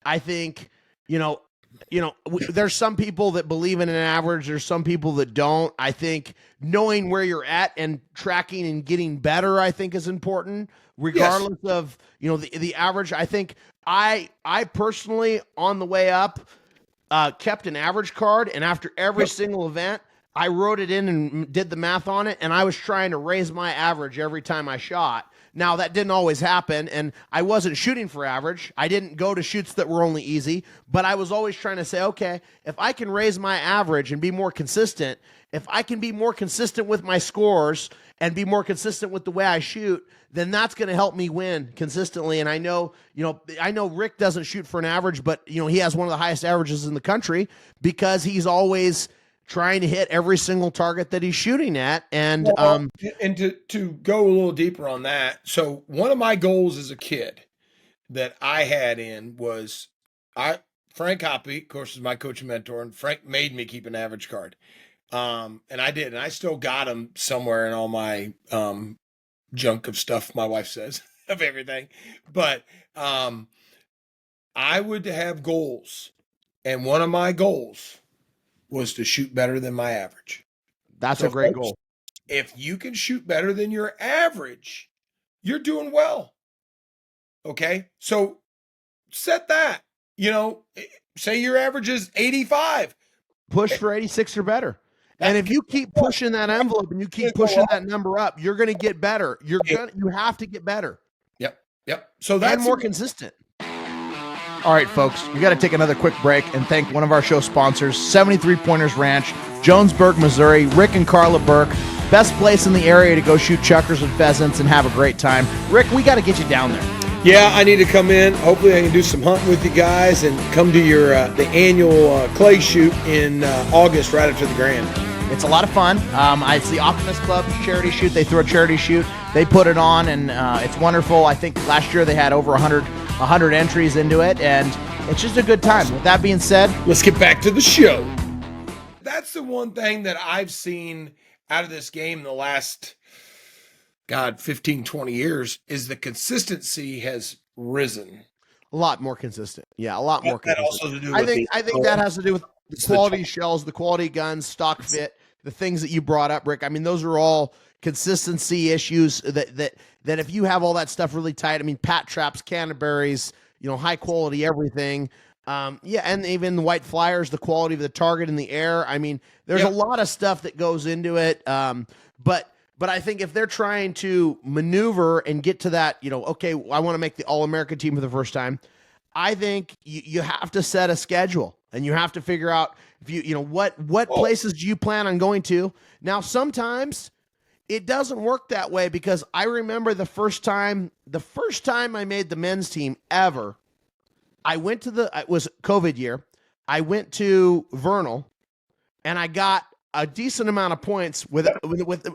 I think, there's some people that believe in an average. There's some people that don't. I think knowing where you're at and tracking and getting better, I think is important, regardless of, the average. I think I personally, on the way up, kept an average card. And after every single event, I wrote it in and did the math on it, and I was trying to raise my average every time I shot. Now, that didn't always happen, and I wasn't shooting for average. I didn't go to shoots that were only easy, but I was always trying to say, okay, if I can raise my average and be more consistent, if I can be more consistent with my scores and be more consistent with the way I shoot, then that's going to help me win consistently. And I know Rick doesn't shoot for an average, but he has one of the highest averages in the country because he's always trying to hit every single target that he's shooting at. And and to go a little deeper on that. So one of my goals as a kid that I had was Frank Hoppy, of course, is my coach and mentor, and Frank made me keep an average card. And I did, and I still got them somewhere in all my junk of stuff, my wife says, of everything. But I would have goals. And one of my goals was to shoot better than my average. That's a great goal. If you can shoot better than your average, you're doing well. Okay? So set that. Say your average is 85. Push for 86 or better. And if you keep pushing that envelope and you keep pushing that number up, you're going to get better. You have to get better. Yep. So that's more consistent. All right, folks, we got to take another quick break and thank one of our show sponsors, 73 Pointers Ranch, Jonesburg, Missouri. Rick and Carla Burke, best place in the area to go shoot chuckers and pheasants and have a great time. Rick, we got to get you down there. Yeah, I need to come in. Hopefully I can do some hunting with you guys and come to your the annual clay shoot in August right after the Grand. It's a lot of fun. It's the Optimist Club charity shoot. They threw a charity shoot. They put it on, and it's wonderful. I think last year they had over 100 entries into it, and it's just a good time. With that being said, let's get back to the show. That's the one thing that I've seen out of this game in the last, 15, 20 years is the consistency has risen. A lot more consistent. Yeah, a lot more That consistent. also to do I with think the I think that has to do with the It's the quality tool. shells, the quality guns, stock fit, the things that you brought up, Rick. I mean, those are all consistency issues that if you have all that stuff really tight, I mean, pat traps, Canterbury's, high quality everything. Yeah, and even the white flyers, the quality of the target in the air. I mean, there's a Yep. lot of stuff that goes into it. But I think if they're trying to maneuver and get to that, okay, I want to make the All American team for the first time. I think you have to set a schedule and you have to figure out if what places do you plan on going to. Now, sometimes it doesn't work that way because I remember the first time I made the men's team ever, it was COVID year. I went to Vernal and I got a decent amount of points with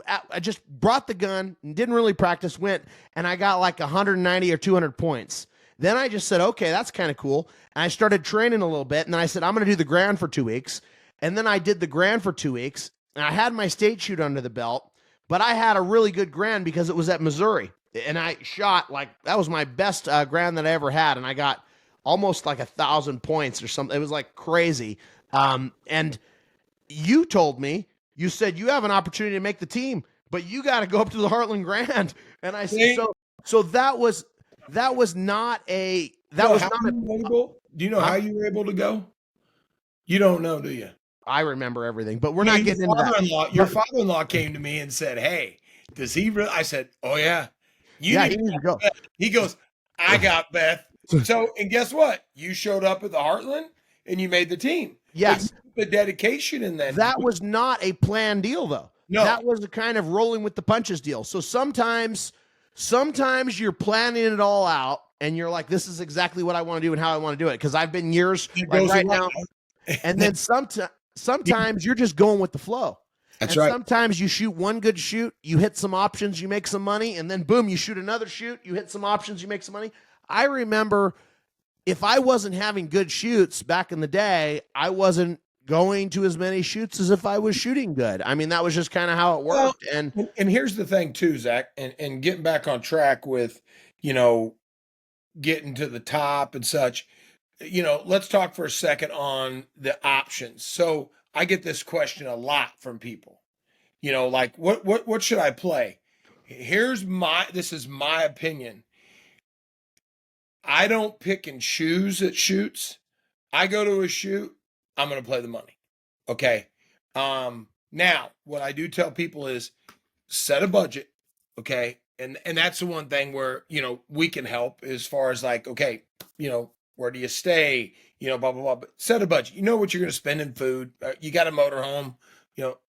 I just brought the gun and didn't really practice, went and I got like 190 or 200 points. Then I just said, okay, that's kind of cool. And I started training a little bit. And then I said, I'm going to do the Grand for 2 weeks. And then I did the Grand for 2 weeks. And I had my state shoot under the belt. But I had a really good Grand because it was at Missouri. And I shot that was my best Grand that I ever had. And I got almost like 1,000 points or something. It was like crazy. And you told me, you said you have an opportunity to make the team, but you got to go up to the Heartland Grand. And I said, so that was not a that was not a, Do you know how you were able to go? You don't know, do you? I remember everything, but we're not getting into that. Your father-in-law came to me and said, "Hey, does he really?" I said, "Oh yeah, he needs to go." He goes, "I got Beth." So, and guess what? You showed up at the Heartland and you made the team. Yes, the dedication in that. That was not a planned deal, though. No, that was a kind of rolling with the punches deal. So sometimes you're planning it all out, and you're like, "This is exactly what I want to do and how I want to do it." Because I've been years like right now, and then sometimes you're just going with the flow. That's right. Sometimes you shoot one good shoot, you hit some options, you make some money, and then boom, you shoot another shoot, you hit some options, you make some money. I remember if I wasn't having good shoots back in the day, I wasn't going to as many shoots as if I was shooting good. I mean, that was just kind of how it worked. Well, and here's the thing too, Zach, and getting back on track with, getting to the top and such, let's talk for a second on the options. So I get this question a lot from people, like what should I play? This is my opinion. I don't pick and choose at shoots. I go to a shoot, I'm going to play the money. Okay. Now what I do tell people is set a budget. Okay. And that's the one thing where, we can help as far as like, okay, where do you stay? Blah, blah, blah, but set a budget. You know what you're going to spend in food. You got a motorhome,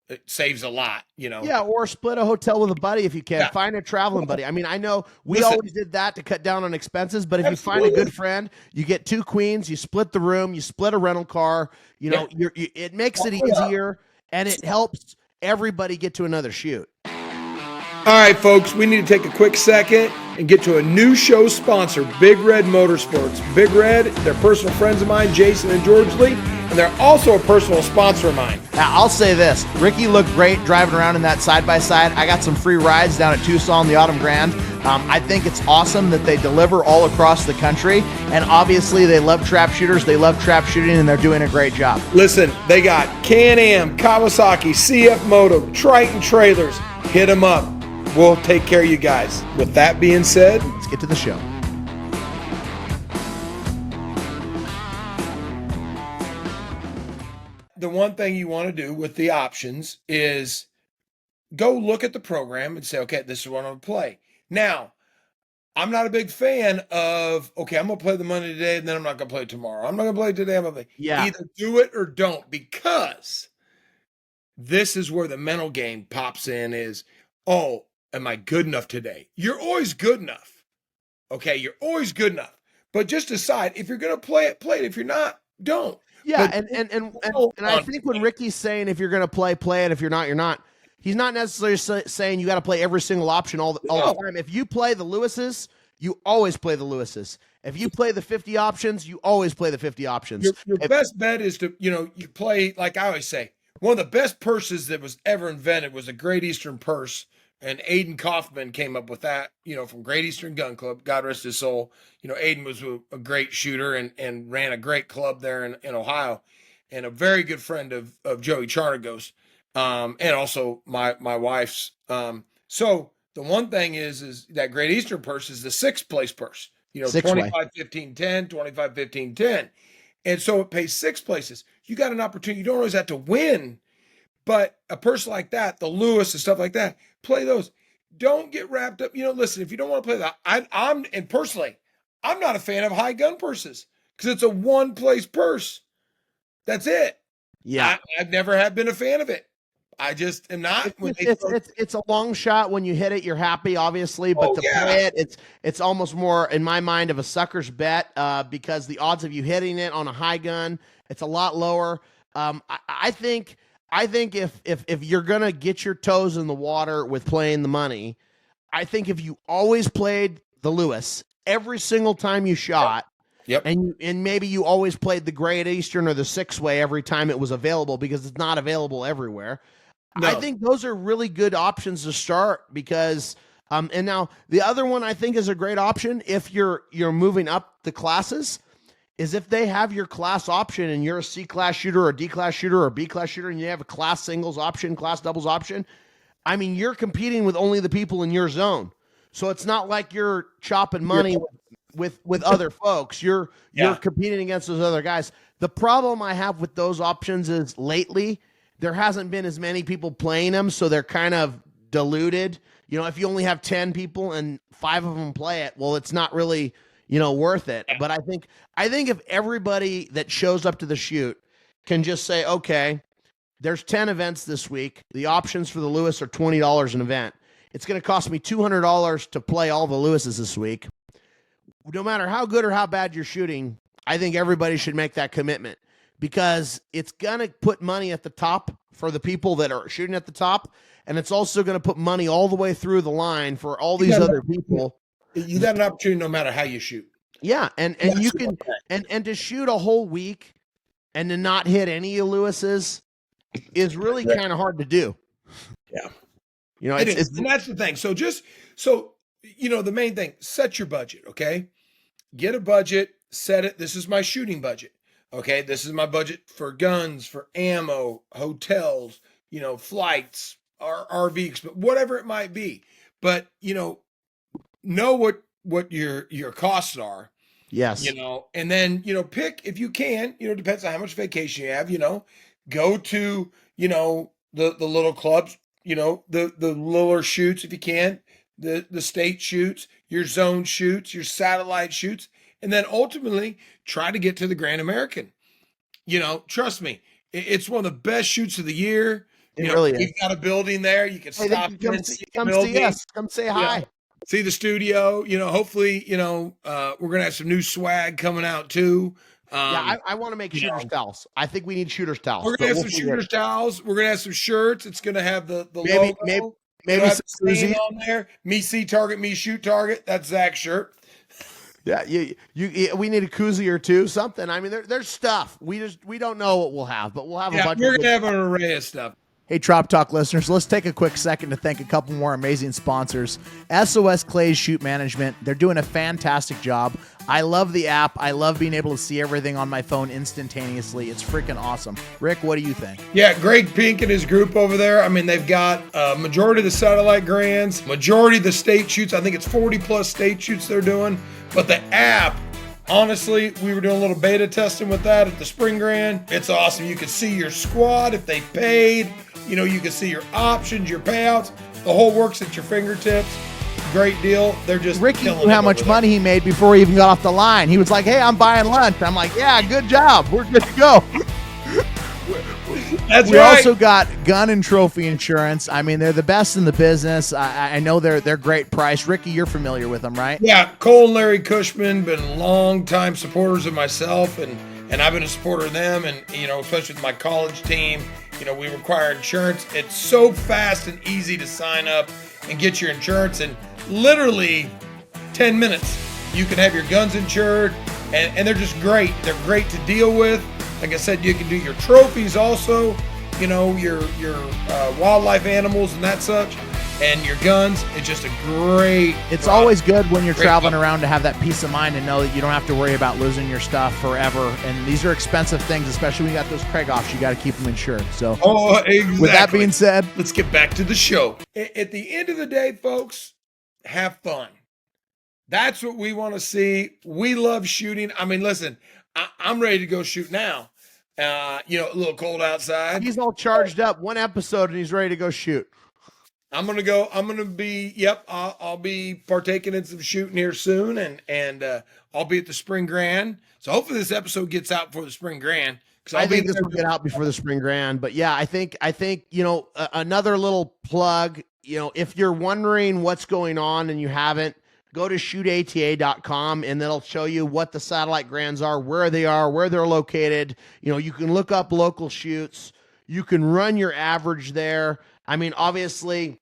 it saves a lot, Yeah, or split a hotel with a buddy if you can. Yeah. Find a traveling buddy. I mean, I know we always did that to cut down on expenses, but if you find a good friend, you get 2 queens, you split the room, you split a rental car, it makes it easier and it helps everybody get to another shoot. All right, folks, we need to take a quick second and get to a new show sponsor, Big Red Motorsports. Big Red, they're personal friends of mine, Jason and George Lee, and they're also a personal sponsor of mine. Now, I'll say this. Ricky looked great driving around in that side-by-side. I got some free rides down at Tucson, the Autumn Grand. I think it's awesome that they deliver all across the country, and obviously they love trap shooters, they love trap shooting, and they're doing a great job. Listen, they got Can-Am, Kawasaki, CF Moto, Triton trailers. Hit them up. We'll take care of you guys. With that being said, let's get to the show. The one thing you want to do with the options is go look at the program and say, okay, this is what I'm going to play. Now, I'm not a big fan of, okay, I'm going to play the Monday today and then I'm not going to play tomorrow. I'm not going to play today. I'm going to play. Yeah. Either do it or don't, because this is where the mental game pops in is, oh, am I good enough today? You're always good enough. Okay, you're always good enough. But just decide if you're going to play it, play it. If you're not, don't. Yeah, and I think when Ricky's saying if you're going to play it. If you're not, you're not. He's not necessarily saying you got to play every single option all the time. If you play the Lewises, you always play the Lewises. If you play the 50 options, you always play the 50 options. Your best bet is to, you play, like I always say, one of the best purses that was ever invented was a Great Eastern purse And Aiden Kaufman came up with that, from Great Eastern Gun Club. God rest his soul. Aiden was a great shooter and ran a great club there in Ohio, and a very good friend of Joey Charnagos, and also my wife's. So the one thing is that Great Eastern purse is the sixth place purse. 25, 15, 10, 25, 15, 10. And so it pays six places. You got an opportunity. You don't always have to win, but a purse like that, the Lewis and stuff like that, play those. Don't get wrapped up. Listen, if you don't want to play that, and personally, I'm not a fan of high gun purses because it's a one place purse. That's it. Yeah. I've never have been a fan of it. I just am not. It's a long shot. When you hit it, you're happy, obviously, but play it, it's almost more, in my mind, of a sucker's bet, because the odds of you hitting it on a high gun, it's a lot lower. I think if you're gonna get your toes in the water with playing the money, I think if you always played the Lewis every single time you shot, yep. and maybe you always played the Great Eastern or the six-way every time it was available, because it's not available everywhere. No. I think those are really good options to start, because and now the other one I think is a great option if you're moving up the classes is if they have your class option and you're a C class shooter or D class shooter or B class shooter and you have a class singles option, class doubles option. I mean, you're competing with only the people in your zone. So it's not like you're chopping money with other folks. You're competing against those other guys. The problem I have with those options is lately there hasn't been as many people playing them, so they're kind of diluted. If you only have 10 people and 5 of them play it, well, it's not really, worth it. But I think if everybody that shows up to the shoot can just say, okay, there's 10 events this week. The options for the Lewis are $20 an event. It's going to cost me $200 to play all the Lewises this week. No matter how good or how bad you're shooting, I think everybody should make that commitment, because it's going to put money at the top for the people that are shooting at the top, and it's also going to put money all the way through the line for all these other people. You got an opportunity no matter how you shoot. Yeah, and you can and to shoot a whole week and to not hit any Lewises is really kind of hard to do. Yeah. And that's the thing. So the main thing, set your budget, okay? Get a budget, set it. This is my shooting budget. Okay, this is my budget for guns, for ammo, hotels, flights, RV, whatever it might be. But, know what your costs are. Yes. And then, pick, if you can, depends on how much vacation you have, go to, the little clubs, the littler shoots if you can, the state shoots, your zone shoots, your satellite shoots. And then ultimately try to get to the Grand American. Trust me, it's one of the best shoots of the year. It really is. You've got a building there. You can stop come see us. Come say hi. See the studio. Hopefully, we're gonna have some new swag coming out too. I want to make shooter's towels. I think we need shooter's towels. We're gonna have some shooter's towels. We're gonna have some shirts. It's gonna have the logo. Maybe some koozies on there. Me see target, me shoot target. That's Zach's shirt. Yeah, we need a koozie or two, something. I mean, there's stuff. We don't know what we'll have, but we'll have a bunch. We're gonna have an array of stuff. Hey, Trop Talk listeners, let's take a quick second to thank a couple more amazing sponsors. SOS Clay's Shoot Management. They're doing a fantastic job. I love the app. I love being able to see everything on my phone instantaneously. It's freaking awesome. Rick, what do you think? Yeah, Greg Pink and his group over there. I mean, they've got majority of the satellite grands, majority of the state shoots. I think it's 40 plus state shoots they're doing. But the app, honestly, we were doing a little beta testing with that at the Spring Grand. It's awesome. You can see your squad if they paid. You can see your options, your payouts. The whole works at your fingertips. Great deal. They're just Ricky knew how much money he made before he even got off the line. He was like, hey, I'm buying lunch. I'm like, yeah, good job. We're good to go. That's we right. also got gun and trophy insurance. I mean, they're the best in the business. I know they're great price. Ricky, you're familiar with them, right? Yeah, Cole and Larry Cushman been long-time supporters of myself, and I've been a supporter of them, and especially with my college team. We require insurance. It's so fast and easy to sign up and get your insurance in literally 10 minutes. You can have your guns insured, and they're just great. They're great to deal with. Like I said, you can do your trophies also, your wildlife animals and that such. and your guns. It's just a great. It's product. always good when you're Great traveling product. around to have that peace of mind and know that you don't have to worry about losing your stuff forever. And these are expensive things, especially when you got those Craigoffs. You got to keep them insured. So, Exactly. with that being said, let's get back to the show. At the end of the day, folks, have fun. That's what we want to see. We love shooting. I mean, listen, I'm ready to go shoot now. A little cold outside. He's all charged up. One episode and he's ready to go shoot. I'm gonna be. Yep, I'll be partaking in some shooting here soon, and I'll be at the Spring Grand. So hopefully this episode gets out before the Spring Grand. I think this will get out before the Spring Grand. But yeah, I think another little plug. If you're wondering what's going on and you haven't, go to shootata.com and that'll show you what the satellite grands are, where they're located. You can look up local shoots. You can run your average there. I mean, obviously,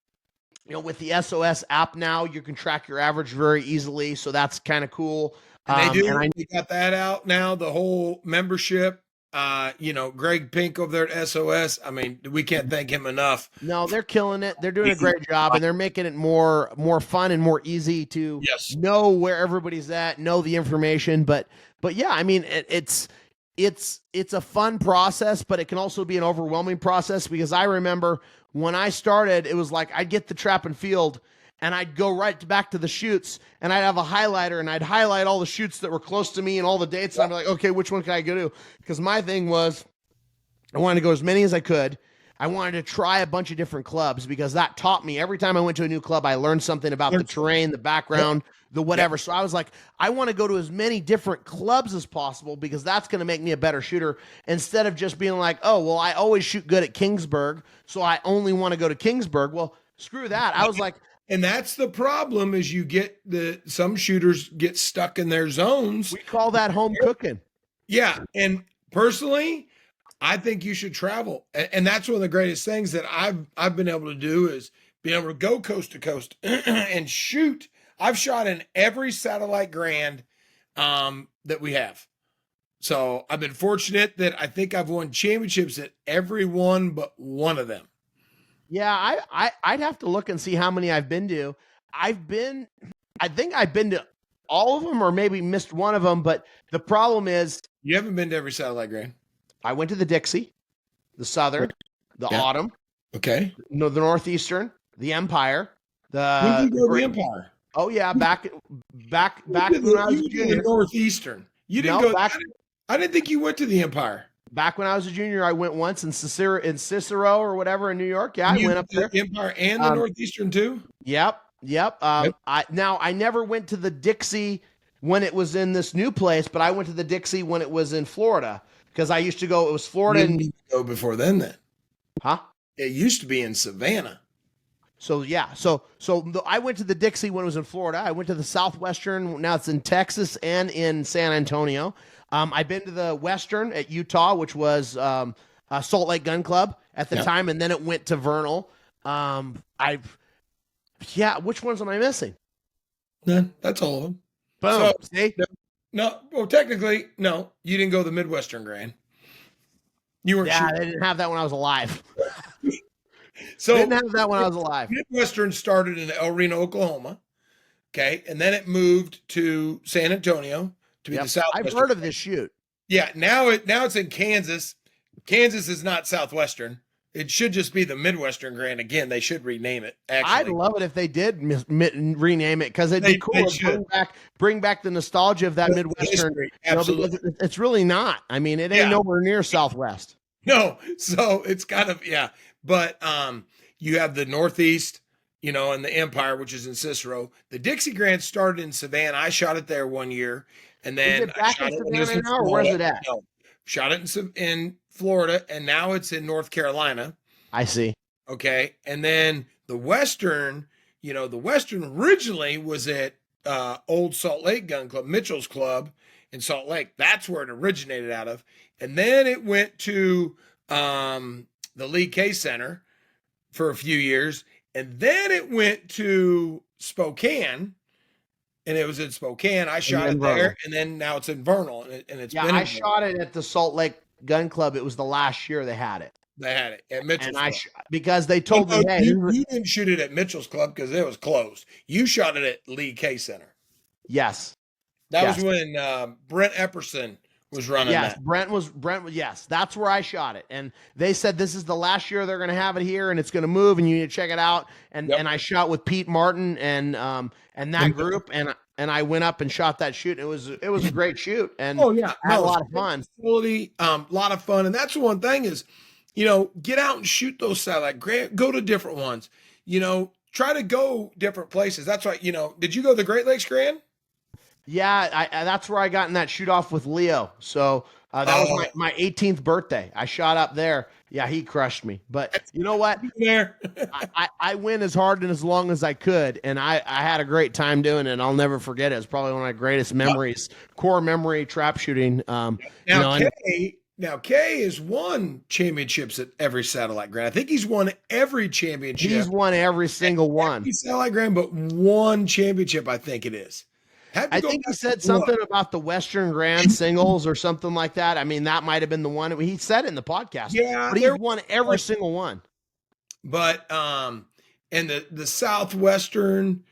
with the SOS app now, you can track your average very easily. So that's kind of cool. And they got that out now, the whole membership. Greg Pink over there at SOS. I mean, we can't thank him enough. No, they're killing it. They're doing a great job, and they're making it more fun and more easy to know where everybody's at, know the information. But yeah, I mean, it's a fun process, but it can also be an overwhelming process, because I remember when I started, it was like I'd get the trap and field and I'd go right back to the shoots and I'd have a highlighter and I'd highlight all the shoots that were close to me and all the dates. And I'd be like, okay, which one can I go to? Because my thing was I wanted to go as many as I could. I wanted to try a bunch of different clubs, because that taught me every time I went to a new club, I learned something about the terrain, the background, the whatever. So I was like, I want to go to as many different clubs as possible, because that's going to make me a better shooter, instead of just being like, oh, well, I always shoot good at Kingsburg, so I only want to go to Kingsburg. Well, screw that. I was like, and that's the problem, is you get some shooters get stuck in their zones. We call that home cooking. Yeah. And personally, I think you should travel. And that's one of the greatest things that I've been able to do, is being able to go coast to coast and shoot. I've shot in every satellite grand that we have. So I've been fortunate that I think I've won championships at every one but one of them. Yeah, I'd have to look and see how many I've been to. I think I've been to all of them, or maybe missed one of them. But the problem is, you haven't been to every satellite grand. I went to the Dixie, the Southern, the Autumn, okay, no, the Northeastern, the Empire. When did you go to the Empire? Oh yeah, back when I was a junior. The Northeastern. You didn't go back. I didn't think you went to the Empire. Back when I was a junior, I went once in Cicero or whatever in New York. Yeah, I went up there. The Empire and the Northeastern too. Yep. I never went to the Dixie when it was in this new place, but I went to the Dixie when it was in Florida, because I used to go. It was Florida. You didn't go before then. Huh? It used to be in Savannah. So yeah, I went to the Dixie when it was in Florida. I went to the Southwestern. Now it's in Texas and in San Antonio. I've been to the Western at Utah, which was Salt Lake Gun Club at the time, and then it went to Vernal. Which ones am I missing? None. That's all of them. Boom. So, see? No. Well, technically, no. You didn't go to the Midwestern Grand. You weren't. Yeah, they didn't have that when I was alive. So didn't have that when I was alive. Midwestern started in El Reno, Oklahoma. Okay, and then it moved to San Antonio to be the Southwestern. I've heard of this shoot. Yeah, now it's in Kansas. Kansas is not Southwestern. It should just be the Midwestern Grand again. They should rename it. Actually, I'd love it if they did rename it, because it'd be cool to bring back the nostalgia of that Midwestern. Absolutely, it's really not. I mean, it ain't nowhere near Southwest. No, so it's kind of but you have the Northeast, and the Empire, which is in Cicero. The Dixie Grand started in Savannah. I shot it there one year, and then is it back in Savannah now, or where's it at? No, shot it in Florida, and now it's in North Carolina. I see. Okay, and then the Western, the Western originally was at Old Salt Lake Gun Club, Mitchell's Club in Salt Lake. That's where it originated out of, and then it went to the Lee K Center for a few years, and then it went to Spokane, and it was in Spokane. I shot it there, and then now it's in Vernal, and it's been. I shot it at the Salt Lake Gun Club. It was the last year they had it. They had it at Mitchell's and Club. Because they Well, told no, me, hey, you didn't shoot it at Mitchell's Club because it was closed. You shot it at Lee K Center. yes, That yes. was when Brent Epperson was running yes, that. Brent was, yes, that's where I shot it. And they said this is the last year they're going to have it here and it's going to move and you need to check it out. And Yep. and I shot with Pete Martin and that group and I went up and shot that shoot. It was a great shoot and Oh yeah, I had a lot of fun. Facility, lot of fun, and that's the one thing is, get out and shoot those satellite grant. Go to different ones. Try to go different places. That's right. Did you go to the Great Lakes Grand? Yeah, that's where I got in that shoot off with Leo. So that was my 18th birthday. I shot up there. Yeah, he crushed me. But you know what? There. I went as hard and as long as I could, and I had a great time doing it. I'll never forget it. It's probably one of my greatest memories, core memory, trap shooting. Now, Kay has won championships at every satellite grant. I think he's won every championship. He's won every single one. Every satellite grant, but one championship, I think it is. I think he said something about the Western Grand Singles or something like that. I mean, that might have been the one. He said it in the podcast. Yeah, but he's won every single one. But and the Southwestern,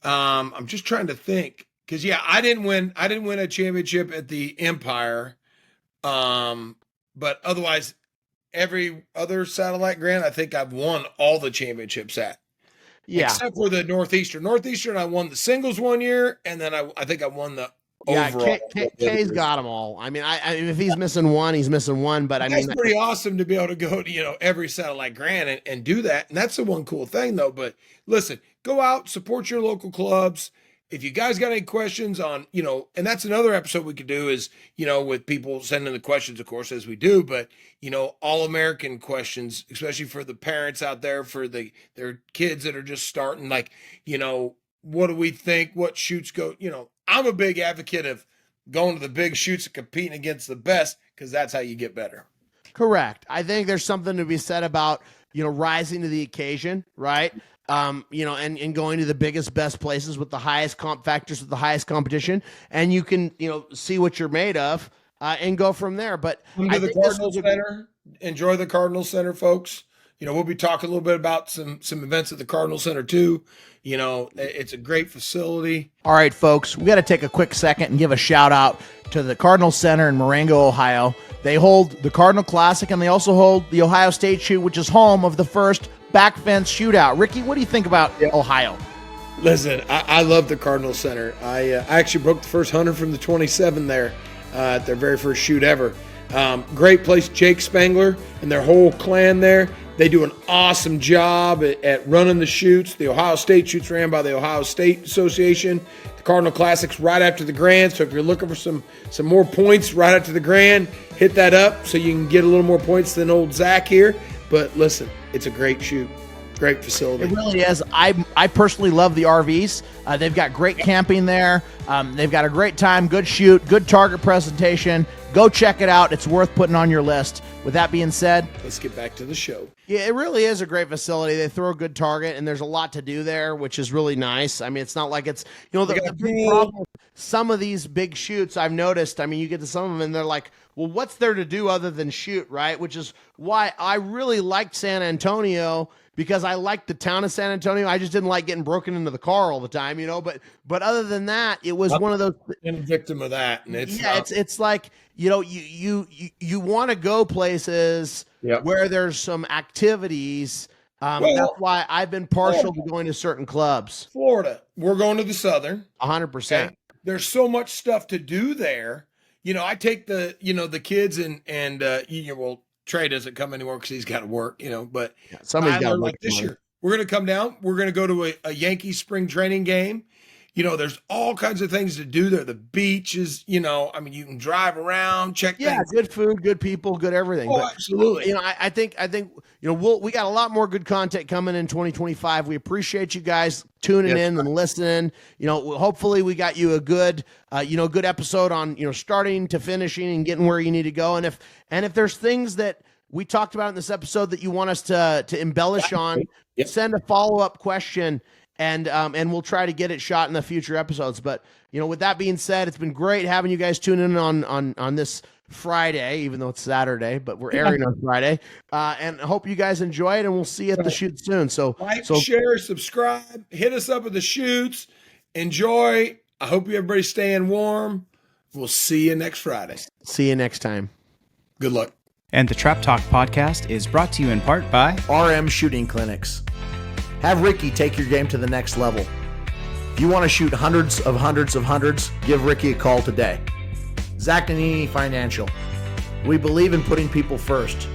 I'm just trying to think because I didn't win a championship at the Empire, but otherwise every other satellite grant I think I've won all the championships at. Yeah, except for the Northeastern, I won the singles one year, and then I think I won the overall. Kay's got them all. I mean, I mean, if he's missing one, he's missing one. But I mean, that's pretty awesome to be able to go to every satellite grant and do that. And that's the one cool thing, though. But listen, go out, support your local clubs. If you guys got any questions on, and that's another episode we could do is, with people sending the questions, of course, as we do, but, all American questions, especially for the parents out there, for their kids that are just starting, like, what do we think? What shoots go? I'm a big advocate of going to the big shoots and competing against the best because that's how you get better. Correct. I think there's something to be said about, rising to the occasion, right? And going to the biggest, best places with the highest comp factors, with the highest competition, and you can, see what you're made of, and go from there. But come to the Cardinal Center. Enjoy the Cardinal Center, folks. We'll be talking a little bit about some events at the Cardinal Center too. It's a great facility. All right, folks, we got to take a quick second and give a shout out to the Cardinal Center in Marengo, Ohio. They hold the Cardinal Classic, and they also hold the Ohio State Shoot, which is home of the first back fence shootout. Ricky, what do you think about Ohio? Listen, I love the Cardinal Center. I actually broke the first 100 from the 27 there at their very first shoot ever. Great place, Jake Spangler and their whole clan there. They do an awesome job at running the shoots. The Ohio State shoots ran by the Ohio State Association. The Cardinal Classic's right after the Grand, so if you're looking for some more points right after the Grand, hit that up so you can get a little more points than old Zach here. But listen, it's a great shoot. Great facility. It really is. I personally love the RVs. They've got great camping there. They've got a great time, good shoot, good target presentation. Go check it out. It's worth putting on your list. With that being said, let's get back to the show. Yeah, it really is a great facility. They throw a good target, and there's a lot to do there, which is really nice. I mean, it's not like it's, the big problem. Some of these big shoots I've noticed, I mean, you get to some of them, and they're like, well, what's there to do other than shoot, right? Which is why I really liked San Antonio, because I liked the town of San Antonio. I just didn't like getting broken into the car all the time, But other than that, it was one of those. Been a victim of that, and it's like you want to go places where there's some activities. That's why I've been partial to going to certain clubs. Florida, we're going to the Southern. 100%. There's so much stuff to do there. I take the kids and well, Trey doesn't come anymore because he's got to work, but somebody's got to like this year. We're going to come down. We're going to go to a Yankees spring training game. There's all kinds of things to do there. The beach is, you can drive around, check things. Yeah, good food, good people, good everything. Oh, absolutely. I think we got a lot more good content coming in 2025. We appreciate you guys tuning in and listening. Hopefully we got you a good, good episode on, starting to finishing and getting where you need to go. And if there's things that we talked about in this episode that you want us to embellish on, send a follow-up question. and we'll try to get it shot in the future episodes. But with that being said, it's been great having you guys tune in on this Friday, even though it's Saturday, but we're airing on Friday. And I hope you guys enjoy it, and we'll see you at the shoot soon. So share, subscribe, hit us up at the shoots. Enjoy. I hope everybody's staying warm. We'll see you next Friday. See you next time. Good luck. And the Trap Talk podcast is brought to you in part by RM Shooting Clinics. Have Ricky take your game to the next level. If you want to shoot hundreds, give Ricky a call today. Zach Nannini Financial. We believe in putting people first.